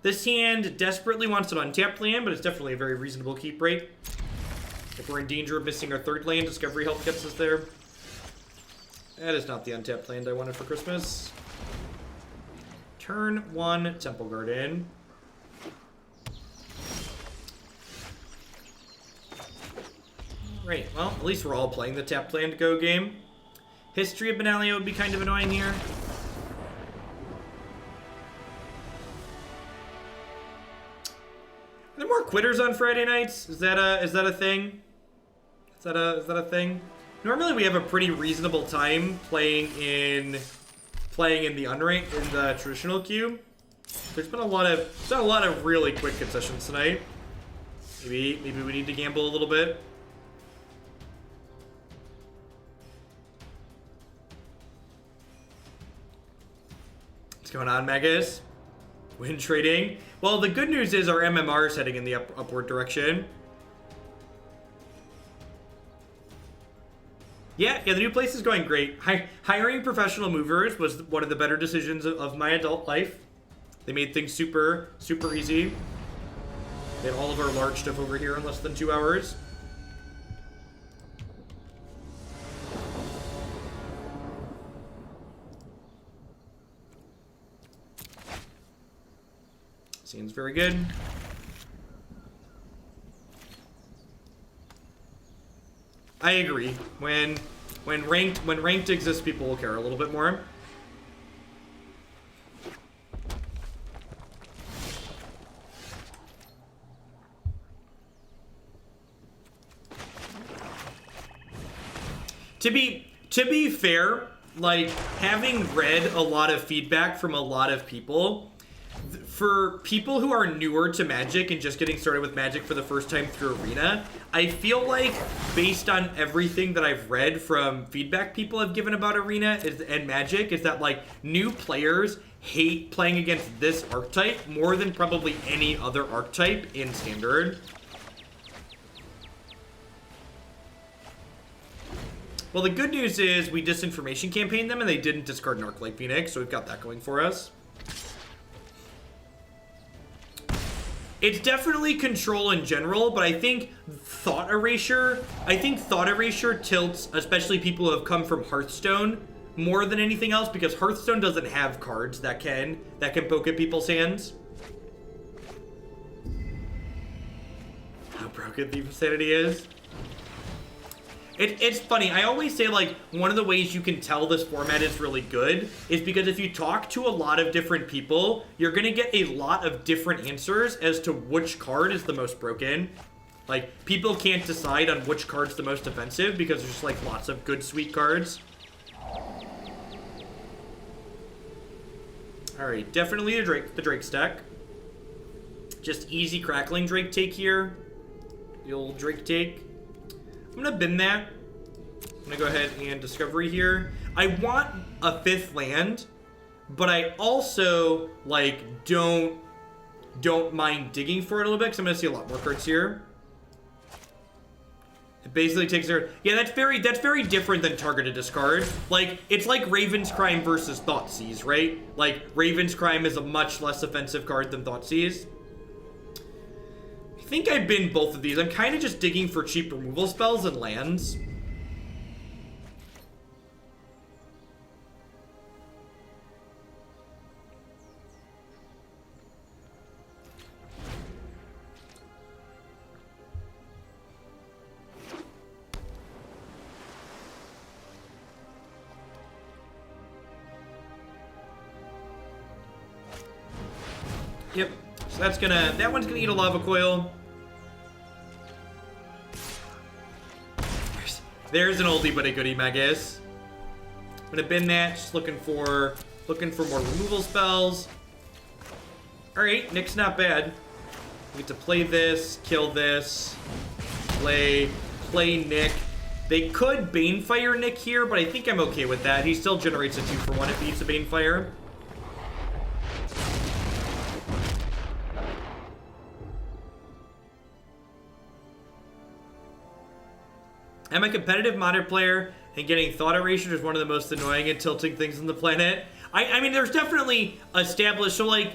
This hand desperately wants an untapped land, but it's definitely a very reasonable keep rate. If we're in danger of missing our 3rd land, Discovery Help gets us there. That is not the untapped land I wanted for Christmas. Turn 1, Temple Garden. Right, well, at least we're all playing the tapped land go game. History of Benalia would be kind of annoying here. Are there more quitters on Friday nights? Is that a thing? Is that a thing? Normally we have a pretty reasonable time playing in the unranked in the traditional queue. There's been a lot of really quick concessions tonight. Maybe we need to gamble a little bit. What's going on, Megas? Win trading. Well, the good news is our MMR is heading in the upward direction. Yeah, the new place is going great. Hiring professional movers was one of the better decisions of my adult life. They made things super, super easy. They have all of our large stuff over here in less than 2 hours. Seems very good. I agree. When ranked exists, people will care a little bit more. To be fair, like, having read a lot of feedback from a lot of people, for people who are newer to Magic and just getting started with Magic for the first time through Arena, I feel like, based on everything that I've read from feedback people have given about Arena and Magic, is that, like, new players hate playing against this archetype more than probably any other archetype in Standard. Well, the good news is we Disinformation Campaigned them and they didn't discard an Arclight Phoenix, so we've got that going for us. It's definitely control in general, but I think Thought Erasure tilts, especially people who have come from Hearthstone, more than anything else, because Hearthstone doesn't have cards that can poke at people's hands. How broken Thief of Sanity is. It's funny. I always say, like, one of the ways you can tell this format is really good is because if you talk to a lot of different people, you're going to get a lot of different answers as to which card is the most broken. Like, people can't decide on which card's the most offensive because there's just, like, lots of good, sweet cards. Alright, definitely the Drake stack. Just easy crackling Drake take here. The old Drake take. I'm gonna bin that. I'm gonna go ahead and discovery here. I want a 5th land, but I also, like, don't mind digging for it a little bit because I'm gonna see a lot more cards here. It basically takes their... Yeah, that's very different than targeted discard. Like, it's like Raven's Crime versus Thoughtseize, right? Like, Raven's Crime is a much less offensive card than Thoughtseize. I think I bin both of these. I'm kind of just digging for cheap removal spells and lands. Yep. So that one's gonna eat a Lava Coil. There's an oldie but a goodie, Magus. I'm gonna bin that, just looking for more removal spells. Alright, Nick's not bad. We get to play this, kill this, play Nick. They could Banefire Nick here, but I think I'm okay with that. He still generates a 2-for-1 if he eats a Banefire. I'm a competitive modern player, and getting Thought Erasure is one of the most annoying and tilting things on the planet. I mean, there's definitely established, so like,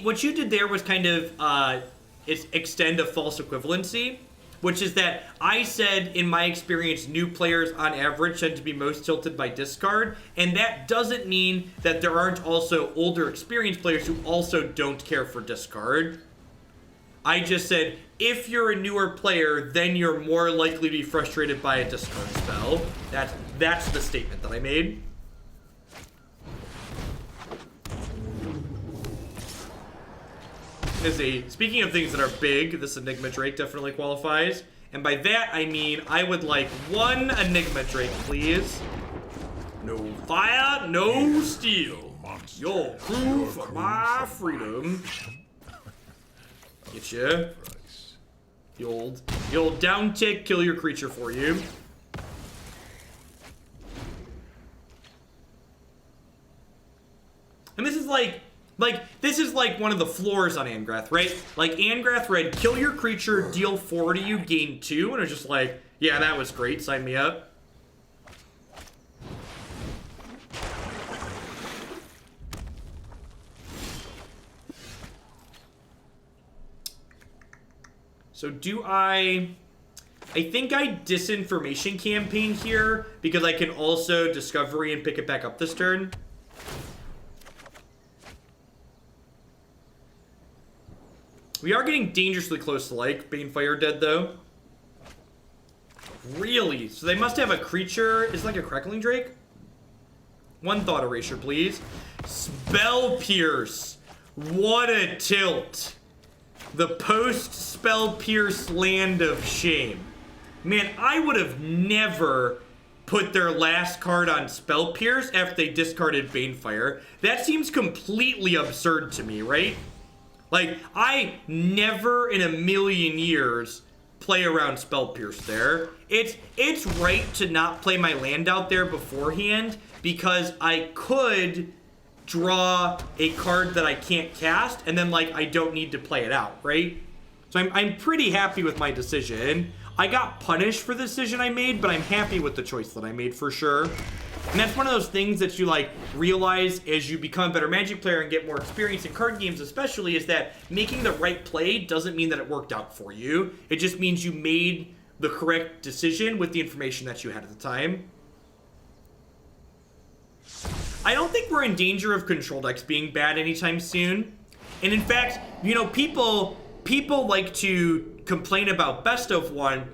what you did there was kind of extend a false equivalency, which is that I said, in my experience, new players on average tend to be most tilted by discard, and that doesn't mean that there aren't also older experienced players who also don't care for discard. I just said, if you're a newer player, then you're more likely to be frustrated by a discard spell. That's the statement that I made. Speaking of things that are big, this Enigma Drake definitely qualifies. And by that, I mean, I would like 1 Enigma Drake, please. No fire, no steel. Your crew for my freedom. Get ya. The old down tick, kill your creature for you. And this is like one of the floors on Angrath, right? Like Angrath read, kill your creature, deal 4 to you, gain 2, and it was just like, yeah, that was great, sign me up. So do I think I Disinformation Campaign here because I can also Discovery and pick it back up this turn. We are getting dangerously close to like Banefire dead though. Really? So they must have a creature. Is it like a Crackling Drake? 1 Thought Erasure, please. Spell Pierce. What a tilt. The post-Spell Pierce Land of Shame. Man, I would have never put their last card on Spell Pierce after they discarded Banefire. That seems completely absurd to me, right? Like, I never in a million years play around Spell Pierce there. It's right to not play my land out there beforehand because I could draw a card that I can't cast, and then, like, I don't need to play it out, right? So I'm pretty happy with my decision. I got punished for the decision I made, but I'm happy with the choice that I made for sure. And that's one of those things that you, like, realize as you become a better Magic player and get more experience in card games especially, is that making the right play doesn't mean that it worked out for you. It just means you made the correct decision with the information that you had at the time. I don't think we're in danger of control decks being bad anytime soon. And in fact, you know, people like to complain about best of one.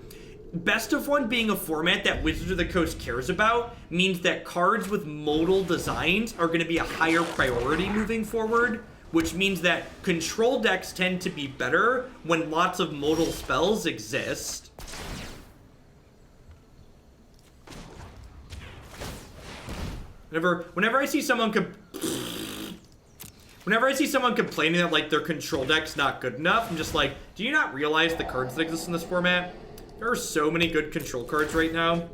Best of one being a format that Wizards of the Coast cares about means that cards with modal designs are going to be a higher priority moving forward, which means that control decks tend to be better when lots of modal spells exist. Whenever I see someone complaining that like their control deck's not good enough, I'm just like, do you not realize the cards that exist in this format? There are so many good control cards right now.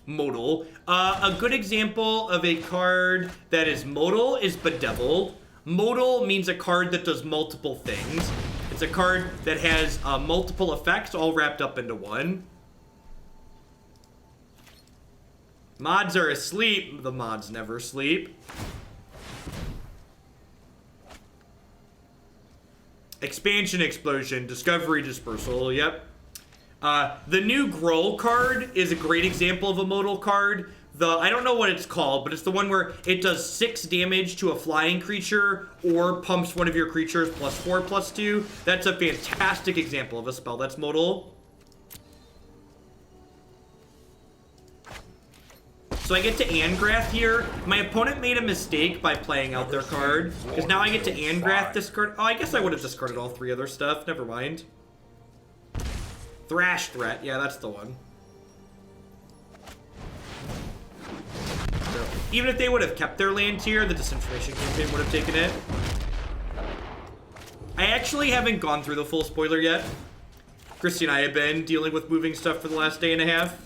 Modal. A good example of a card that is modal is Bedeviled. Modal means a card that does multiple things. It's a card that has multiple effects all wrapped up into one. Mods are asleep. The mods never sleep. Expansion Explosion, Discovery Dispersal, yep. The new Groll card is a great example of a modal card. I don't know what it's called, but it's the one where it does 6 damage to a flying creature or pumps one of your creatures +4/+2. That's a fantastic example of a spell that's modal. So I get to Angrath here. My opponent made a mistake by playing out their card, because now I get to Angrath discard. Oh, I guess I would have discarded all 3 other stuff. Never mind. Thrash Threat. Yeah, that's the one. So, even if they would have kept their land here, the Disinformation Campaign would have taken it. I actually haven't gone through the full spoiler yet. Christy and I have been dealing with moving stuff for the last day and a half.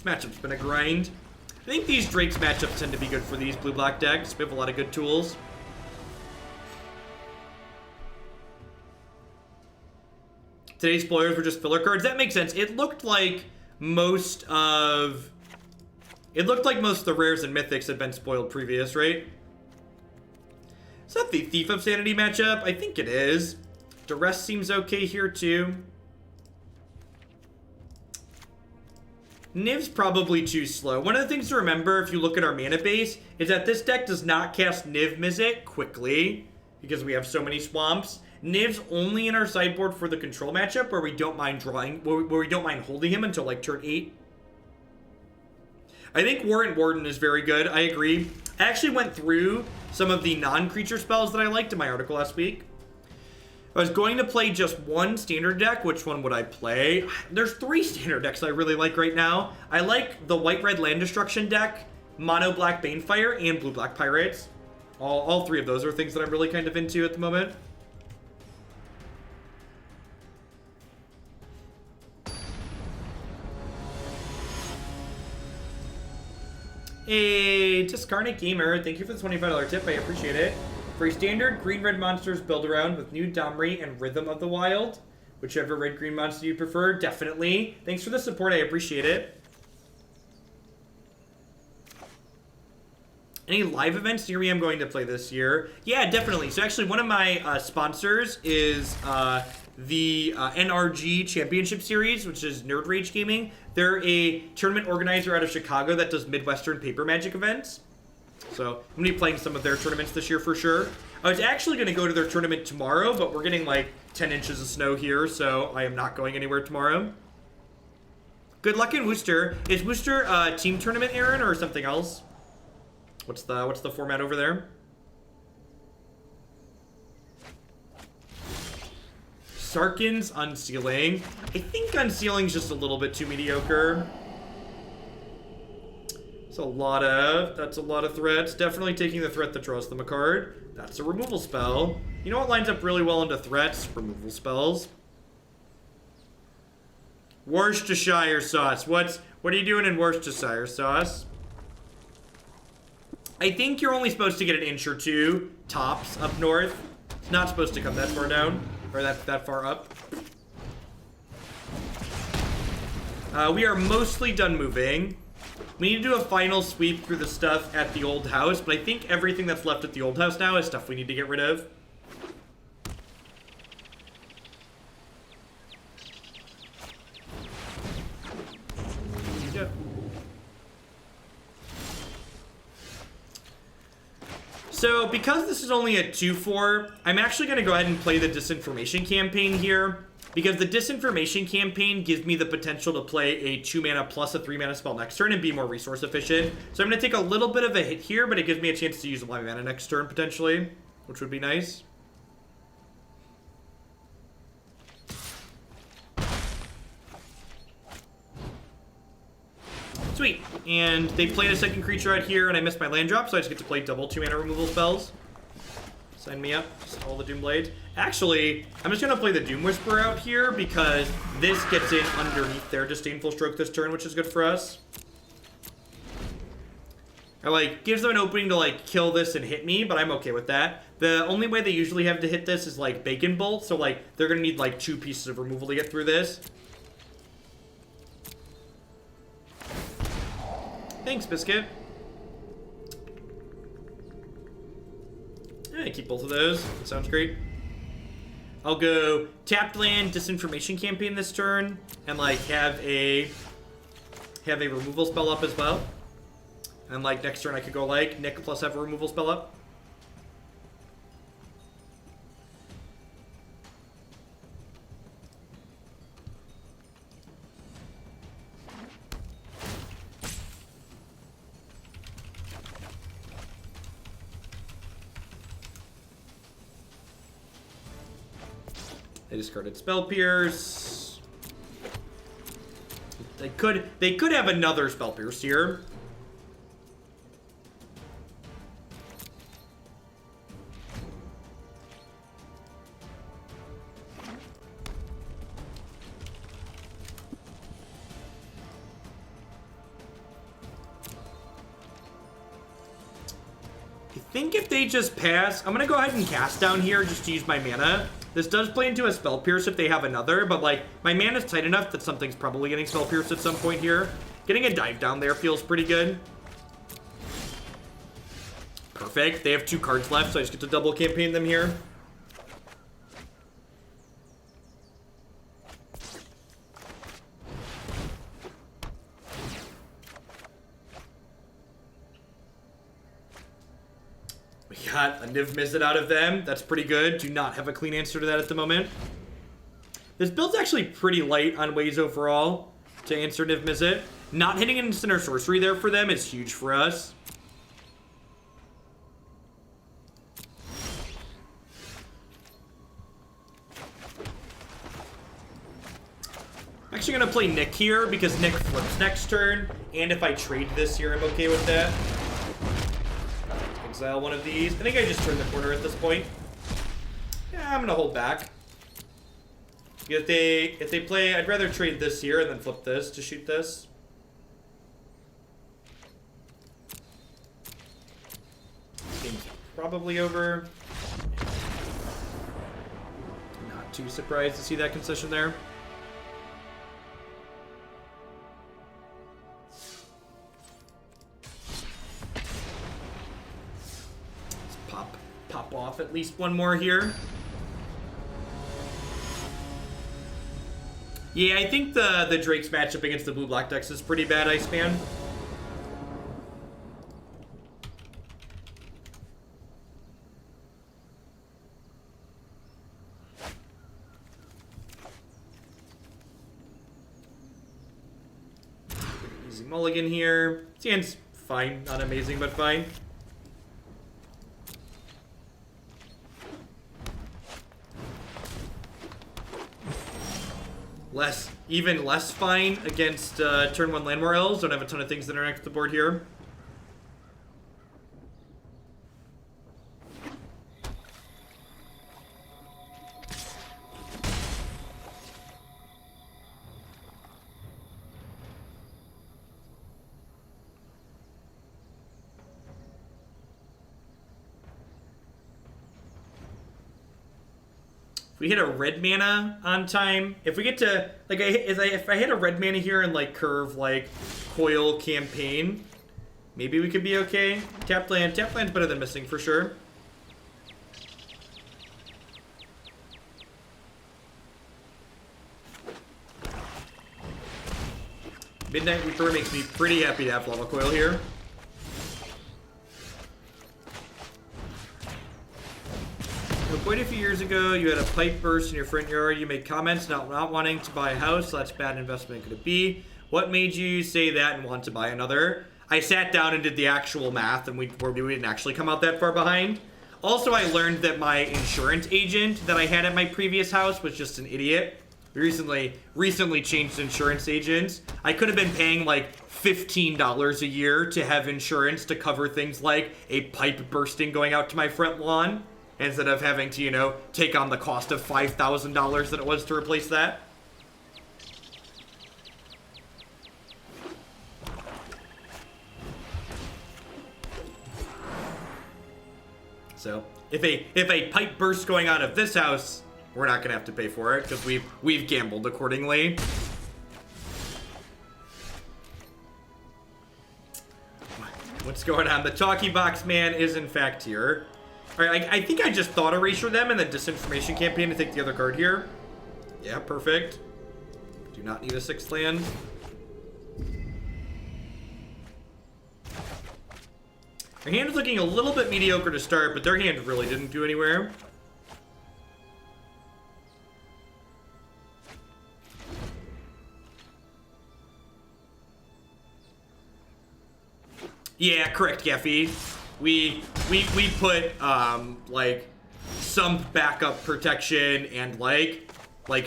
Matchup's been a grind. I think these Drake's matchups tend to be good for these blue-black decks. We have a lot of good tools. Today's spoilers were just filler cards. That makes sense. It looked like most of the rares and mythics had been spoiled previous, right? Is that the Thief of Sanity matchup? I think it is. Duress seems okay here too. Niv's probably too slow. One of the things to remember if you look at our mana base is that this deck does not cast Niv Mizzet quickly because we have so many swamps. Niv's only in our sideboard for the control matchup where we don't mind where we don't mind holding him until like turn 8. I think Warrant Warden is very good. I agree. I actually went through some of the non-creature spells that I liked in my article last week. I was going to play just one standard deck. Which one would I play? There's 3 standard decks I really like right now. I like the white-red land destruction deck, mono-black Banefire, and blue-black Pirates. All 3 of those are things that I'm really kind of into at the moment. Hey, Discarnate Gamer, thank you for the $25 tip. I appreciate it. For a standard green-red monsters build around with new Domri and Rhythm of the Wild, whichever red-green monster you prefer, definitely. Thanks for the support, I appreciate it. Any live events near me I'm going to play this year? Yeah, definitely. So actually one of my sponsors is the NRG Championship Series, which is Nerd Rage Gaming. They're a tournament organizer out of Chicago that does Midwestern paper magic events. So I'm going to be playing some of their tournaments this year for sure. I was actually going to go to their tournament tomorrow, but we're getting like 10 inches of snow here, so I am not going anywhere tomorrow. Good luck in Worcester. Is Worcester a team tournament, Aaron, or something else? What's the format over there? Sarkhan's Unsealing. I think Unsealing's just a little bit too mediocre. That's a lot of threats. Definitely taking the threat that draws them a card. That's a removal spell. You know what lines up really well into threats? Removal spells. Worcestershire sauce. What are you doing in Worcestershire sauce? I think you're only supposed to get an inch or 2 tops up north. It's not supposed to come that far down. Or that far up. We are mostly done moving. We need to do a final sweep through the stuff at the old house, but I think everything that's left at the old house now is stuff we need to get rid of. So, because this is only a 2-4, I'm actually going to go ahead and play the Disinformation Campaign here. Because the Disinformation Campaign gives me the potential to play a 2-mana plus a 3-mana spell next turn and be more resource efficient. So I'm going to take a little bit of a hit here, but it gives me a chance to use a lot of mana next turn, potentially. Which would be nice. Sweet. And they played a second creature out here, and I missed my land drop, so I just get to play double 2-mana removal spells. Sign me up. Just all the Doomblade. Actually, I'm just going to play the Doom Whisperer out here because this gets in underneath their Disdainful Stroke this turn, which is good for us. Or, like, gives them an opening to, like, kill this and hit me, but I'm okay with that. The only way they usually have to hit this is, like, Bacon Bolt, so, like, they're going to need, like, 2 pieces of removal to get through this. Thanks, Biscuit. Yeah, keep both of those. That sounds great. I'll go tapped land, Disinformation Campaign this turn, and like have a removal spell up as well. And like next turn I could go like Nick plus have a removal spell up. They discarded Spell Pierce. They could have another Spell Pierce here. I think if they just pass, I'm gonna go ahead and cast down here just to use my mana. This does play into a Spell Pierce if they have another, but like, my mana's tight enough that something's probably getting Spell Pierce at some point here. Getting a dive down there feels pretty good. Perfect. They have 2 cards left, so I just get to double campaign them here. Got a Niv Mizzet out of them. That's pretty good. Do not have a clean answer to that at the moment. This build's actually pretty light on ways overall to answer Niv Mizzet. Not hitting an instant or sorcery there for them is huge for us. I'm actually going to play Nick here because Nick flips next turn. And if I trade this here, I'm okay with that. Exile one of these. I think I just turned the corner at this point. Yeah, I'm gonna hold back. If they play, I'd rather trade this here and then flip this to shoot this. Game's probably over. Not too surprised to see that concession there. Pop off at least one more here. Yeah, I think the Drake's matchup against the blue-black decks is pretty bad, Iceman. Easy mulligan here. Stands fine, not amazing, but fine. Even less fine against turn 1 Landmore Elves. Don't have a ton of things that interact with the board here. We hit a red mana on time. If we get to, like, if I hit a red mana here and, like, curve, like, Coil Campaign, maybe we could be okay. Tapped land. Tapped land's better than missing, for sure. Midnight Reaper makes me pretty happy to have Lava Coil here. Quite a few years ago, you had a pipe burst in your front yard. You made comments not wanting to buy a house. So that's bad investment could it be? What made you say that and want to buy another? I sat down and did the actual math, and we didn't actually come out that far behind. Also, I learned that my insurance agent that I had at my previous house was just an idiot. We recently changed insurance agents. I could have been paying like $15 a year to have insurance to cover things like a pipe bursting going out to my front lawn, instead of having to, you know, take on the cost of $5,000 that it was to replace that. So, if a pipe burst going out of this house, we're not gonna have to pay for it because we've gambled accordingly. What's going on? The talkie box man is in fact here. All right, I think I just Thought Erasure them and then Disinformation Campaign to take the other card here. Yeah, perfect. Do not need a 6th land. Our hand is looking a little bit mediocre to start, but their hand really didn't do anywhere. Yeah, correct, Gaffy. We put like sump backup protection and like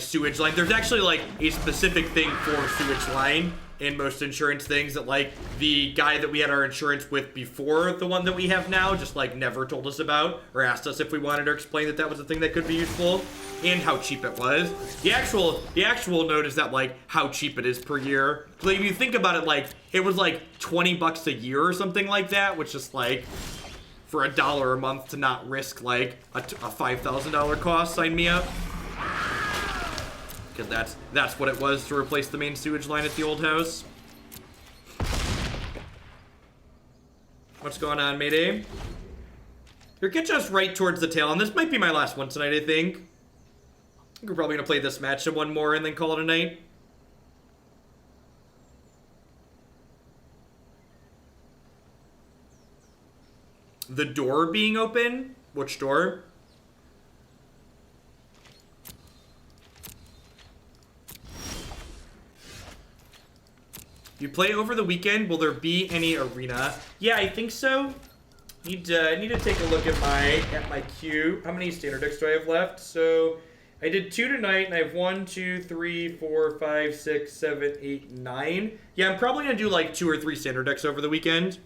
sewage line. There's actually like a specific thing for sewage line in most insurance things that like the guy that we had our insurance with before the one that we have now just like never told us about or asked us if we wanted to explain that was a thing that could be useful and how cheap it was. The actual note is that like how cheap it is per year. Like if you think about it, like it was like $20 a year or something like that, which is like for $1 a month to not risk like a $5,000 cost. Sign me up. Because that's what it was to replace the main sewage line at the old house. What's going on, Mayday? You're getting us right towards the tail, and this might be my last one tonight, I think. We're probably gonna play this match and one more and then call it a night. The door being open? Which door? You play over the weekend, will there be any arena? Yeah, I think so. Need to take a look at my queue. How many standard decks do I have left? So I did 2 tonight, and I have 1, 2, 3, 4, 5, 6, 7, 8, 9. Yeah, I'm probably gonna do like 2 or 3 standard decks over the weekend.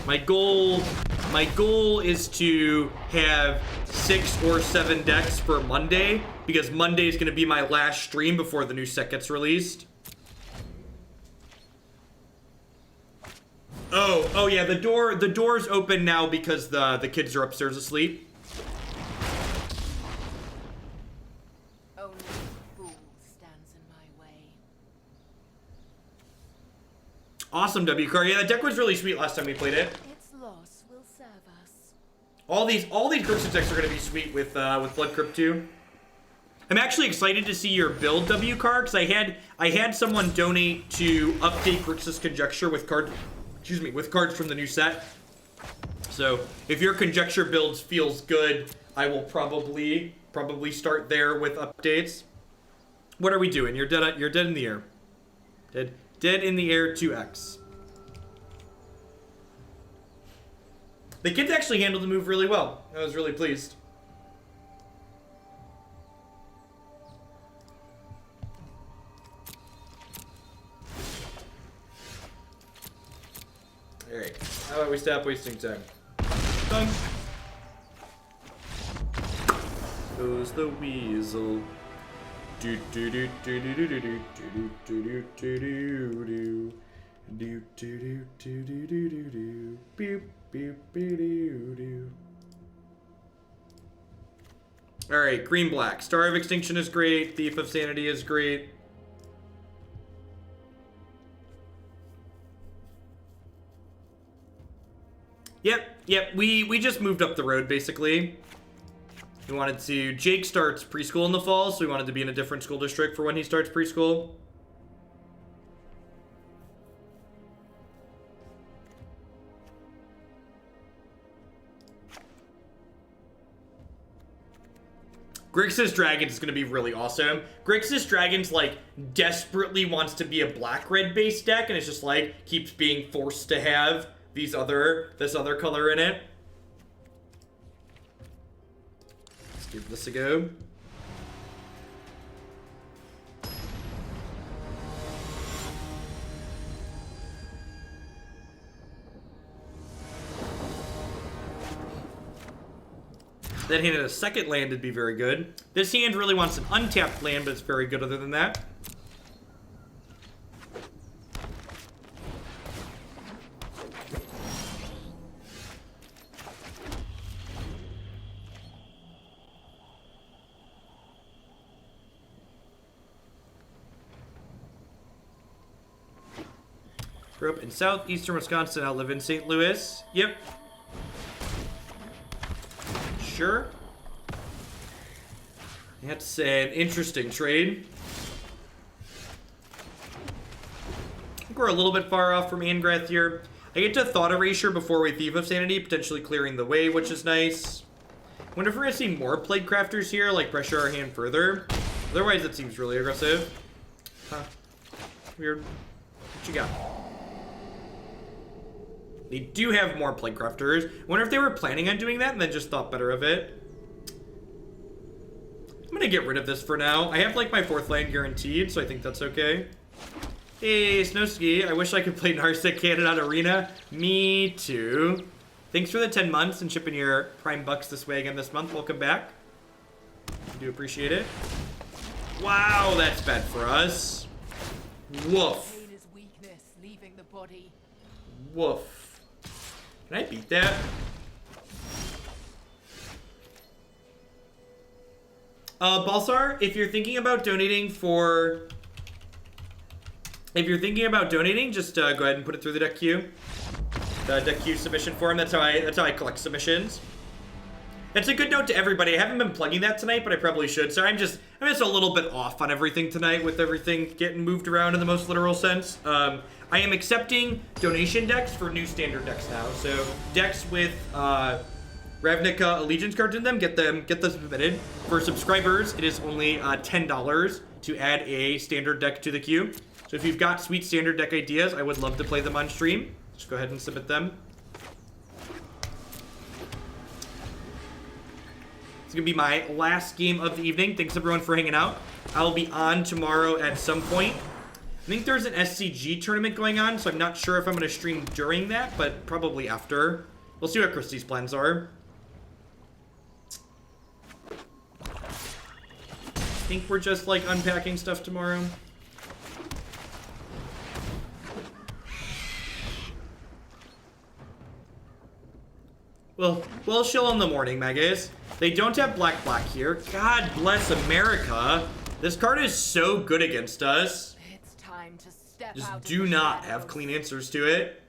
My goal is to have 6 or 7 decks for Monday, because Monday is going to be my last stream before the new set gets released. Oh yeah, the door's open now because the kids are upstairs asleep. Only a fool stands in my way. Awesome, W-Car. Yeah, that deck was really sweet last time we played it. Its loss will serve us. All these Grixis decks are going to be sweet with Blood Crypt too. I'm actually excited to see your build, W-Car, because I had someone donate to update Grixis Conjecture with cards from the new set. So if your Conjecture builds feels good, I will probably start there with updates. What are we doing? You're dead in the air. Dead in the air 2x. The kids actually handled the move really well. I was really pleased. Alright, how about we stop wasting time? Done. Goes the weasel. Do do do do do do do do do do do do do do do do do do do do beep beep beep do do. All right, green black. Star of Extinction is great. Thief of Sanity is great. Yep. We just moved up the road basically. We wanted to... Jake starts preschool in the fall, so we wanted to be in a different school district for when he starts preschool. Grixis Dragons is going to be really awesome. Grixis Dragons, like, desperately wants to be a black-red based deck, and it's just, like, keeps being forced to have this other color in it. Let's give this a go. That hand in a second land would be very good. This hand really wants an untapped land, but it's very good other than that. Grew up in southeastern Wisconsin. I live in St. Louis. Yep. Sure. That's an interesting trade. I think we're a little bit far off from Angrath here. I get to Thought Erasure before we Thief of Sanity, potentially clearing the way, which is nice. Wonder if we're gonna see more Plague Crafters here, like pressure our hand further. Otherwise, it seems really aggressive. Huh. Weird. What you got? They do have more Plague Crafters. I wonder if they were planning on doing that and then just thought better of it. I'm gonna get rid of this for now. I have like my 4th land guaranteed, so I think that's okay. Hey, Snowski, I wish I could play Narset Cannon Arena. Me too. Thanks for the 10 months and shipping your Prime Bucks this way again this month. Welcome back. I do appreciate it. Wow, that's bad for us. Woof. Pain is weakness, leaving the body. Woof. Can I beat that? Balsar, if you're thinking about donating just go ahead and put it through the deck queue. The deck queue submission form. That's how I collect submissions. That's a good note to everybody. I haven't been plugging that tonight, but I probably should. So I'm just a little bit off on everything tonight with everything getting moved around in the most literal sense. I am accepting donation decks for new standard decks now. So decks with Ravnica Allegiance cards in them, get them submitted. For subscribers, it is only $10 to add a standard deck to the queue. So if you've got sweet standard deck ideas, I would love to play them on stream. Just go ahead and submit them. It's going to be my last game of the evening. Thanks everyone for hanging out. I'll be on tomorrow at some point. I think there's an SCG tournament going on, so I'm not sure if I'm going to stream during that, but probably after. We'll see what Christie's plans are. I think we're just like unpacking stuff tomorrow. We'll chill in the morning, Megas. They don't have black here. God bless America. This card is so good against us. It's time to step Just out do of the not shadows. have clean answers to it.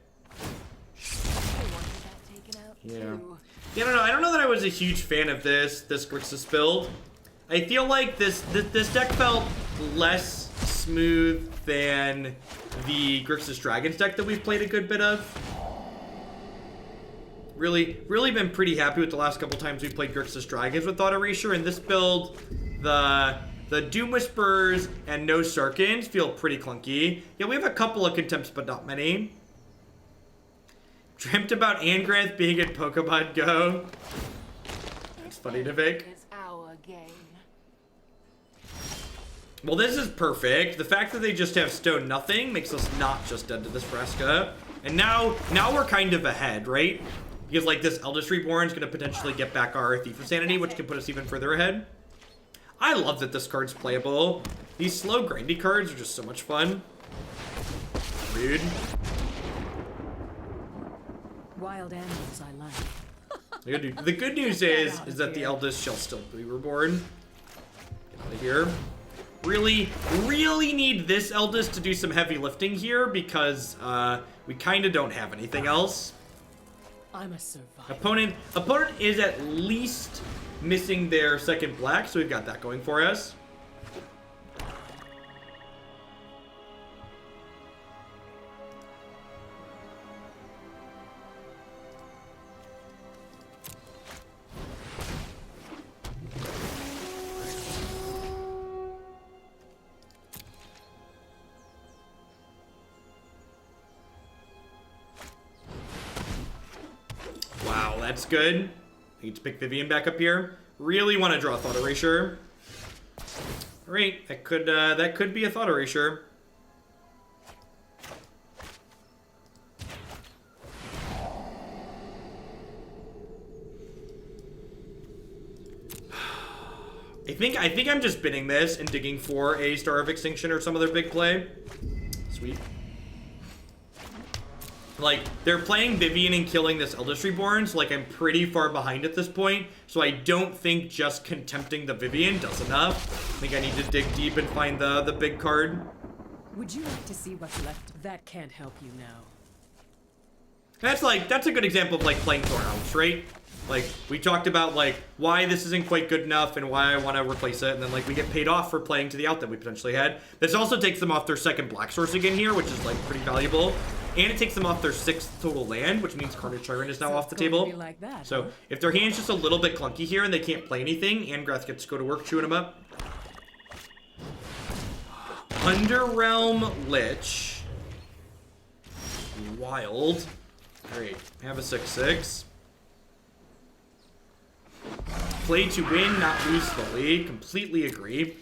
I wanted that taken out Yeah. too. Yeah, I don't know that I was a huge fan of this Grixis build. I feel like this deck felt less smooth than the Grixis Dragons deck that we've played a good bit of. Really been pretty happy with the last couple times we played Grixis Dragons with Thought Erasure, and this build, the Doom Whisperers and no Sarkins feel pretty clunky. Yeah, we have a couple of Contempts, but not many. Dreamt about Angrath being at Pokemon Go. That's funny to think. It's our game. Well, this is perfect. The fact that they just have Stone Nothing makes us not just dead to this Vraska. And now we're kind of ahead, right? Because, like, this Eldest Reborn is going to potentially get back our Thief of Sanity, which can put us even further ahead. I love that this card's playable. These slow, grindy cards are just so much fun. Rude. Wild animals I like. The good news is that the Eldest shall still be reborn. Get out of here. Really need this Eldest to do some heavy lifting here because we kind of don't have anything else. I'm a survivor. Opponent is at least missing their second black, so we've got that going for us. that's good. I need to pick Vivian back up here. Really want to draw Thought Erasure. Alright, that could be a Thought Erasure. I think I'm just binning this and digging for a Star of Extinction or some other big play. Sweet. Like, they're playing Vivian and killing this Eldest Reborn, so like I'm pretty far behind at this point. So I don't think just contempting the Vivian does enough. I think I need to dig deep and find the big card. Would you like to see what's left? That can't help you now. That's a good example of like playing Thorn House, right? Like, we talked about, like, why this isn't quite good enough and why I want to replace it. And then, like, we get paid off for playing to the out that we potentially had. This also takes them off their second black source again here, which is, like, pretty valuable. And it takes them off their 6th total land, which means Carnage Tyrant is now off the table. Like that, so, if their hand's just a little bit clunky here and they can't play anything, Angrath gets to go to work chewing them up. Underrealm Lich. Wild. Alright, have a 6/6. Play to win, not lose slowly. Completely agree.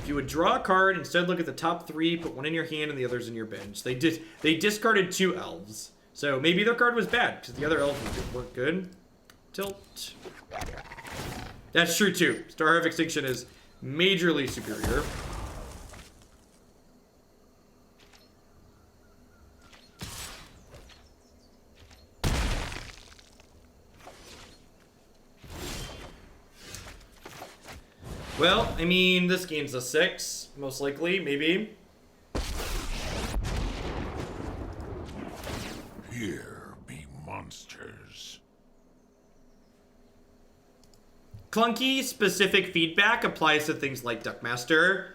If you would draw a card, instead look at the top 3, put one in your hand and the others in your bench. They discarded 2 elves. So maybe their card was bad, because the other elves weren't good. Tilt. That's true too. Star of Extinction is majorly superior. Well, I mean, this game's a 6, most likely, maybe. Here be monsters. Clunky specific feedback applies to things like Deckmaster.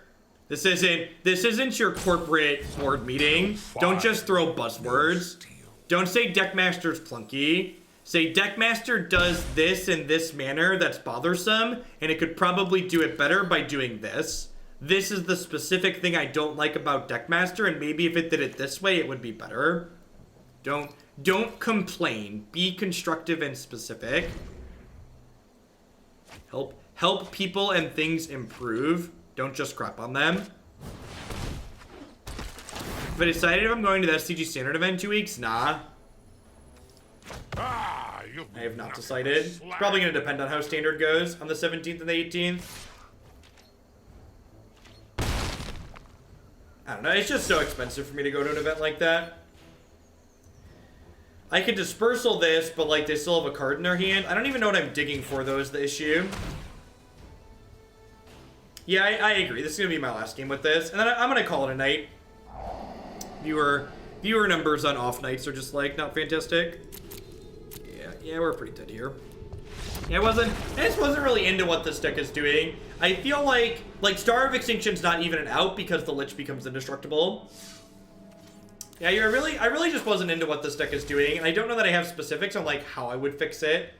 This isn't your corporate board meeting. Don't just throw buzzwords. Don't say Deckmaster's clunky. Say Deckmaster does this in this manner that's bothersome, and it could probably do it better by doing this. This is the specific thing I don't like about Deckmaster, and maybe if it did it this way, it would be better. Don't complain. Be constructive and specific. Help people and things improve. Don't just crap on them. Have I decided if I'm going to the SCG Standard event in 2 weeks? Nah. I have not decided. It's probably going to depend on how Standard goes on the 17th and the 18th. I don't know. It's just so expensive for me to go to an event like that. I could Dispersal this, but like they still have a card in their hand. I don't even know what I'm digging for, though, is the issue. Yeah, I agree. This is going to be my last game with this. And then I'm going to call it a night. Viewer numbers on off nights are just like not fantastic. Yeah, we're pretty dead here. Yeah, I just wasn't really into what this deck is doing. I feel like Star of Extinction's not even an out because the Lich becomes indestructible. Yeah, I really just wasn't into what this deck is doing, and I don't know that I have specifics on like how I would fix it.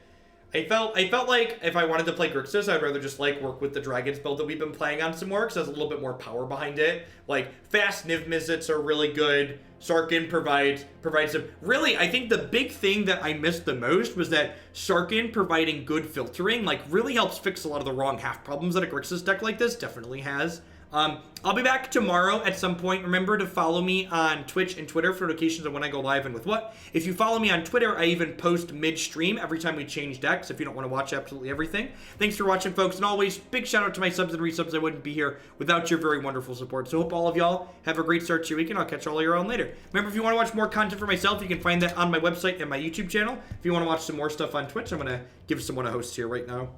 I felt like if I wanted to play Grixis, I'd rather just like work with the Dragons build that we've been playing on some more, because it has a little bit more power behind it. Like fast Niv Mizzets are really good. Sarkhan provides some. Really, I think the big thing that I missed the most was that Sarkhan providing good filtering like really helps fix a lot of the wrong half problems that a Grixis deck like this definitely has. I'll be back tomorrow at some point. Remember to follow me on Twitch and Twitter for notifications on when I go live and with what. If you follow me on Twitter, I even post mid-stream every time we change decks if you don't want to watch absolutely everything. Thanks for watching, folks, and always, big shout out to my subs and resubs. I wouldn't be here without your very wonderful support. So hope all of y'all have a great start to your week, and I'll catch all of you on later. Remember, if you want to watch more content for myself, you can find that on my website and my YouTube channel. If you want to watch some more stuff on Twitch, I'm going to give someone a host here right now.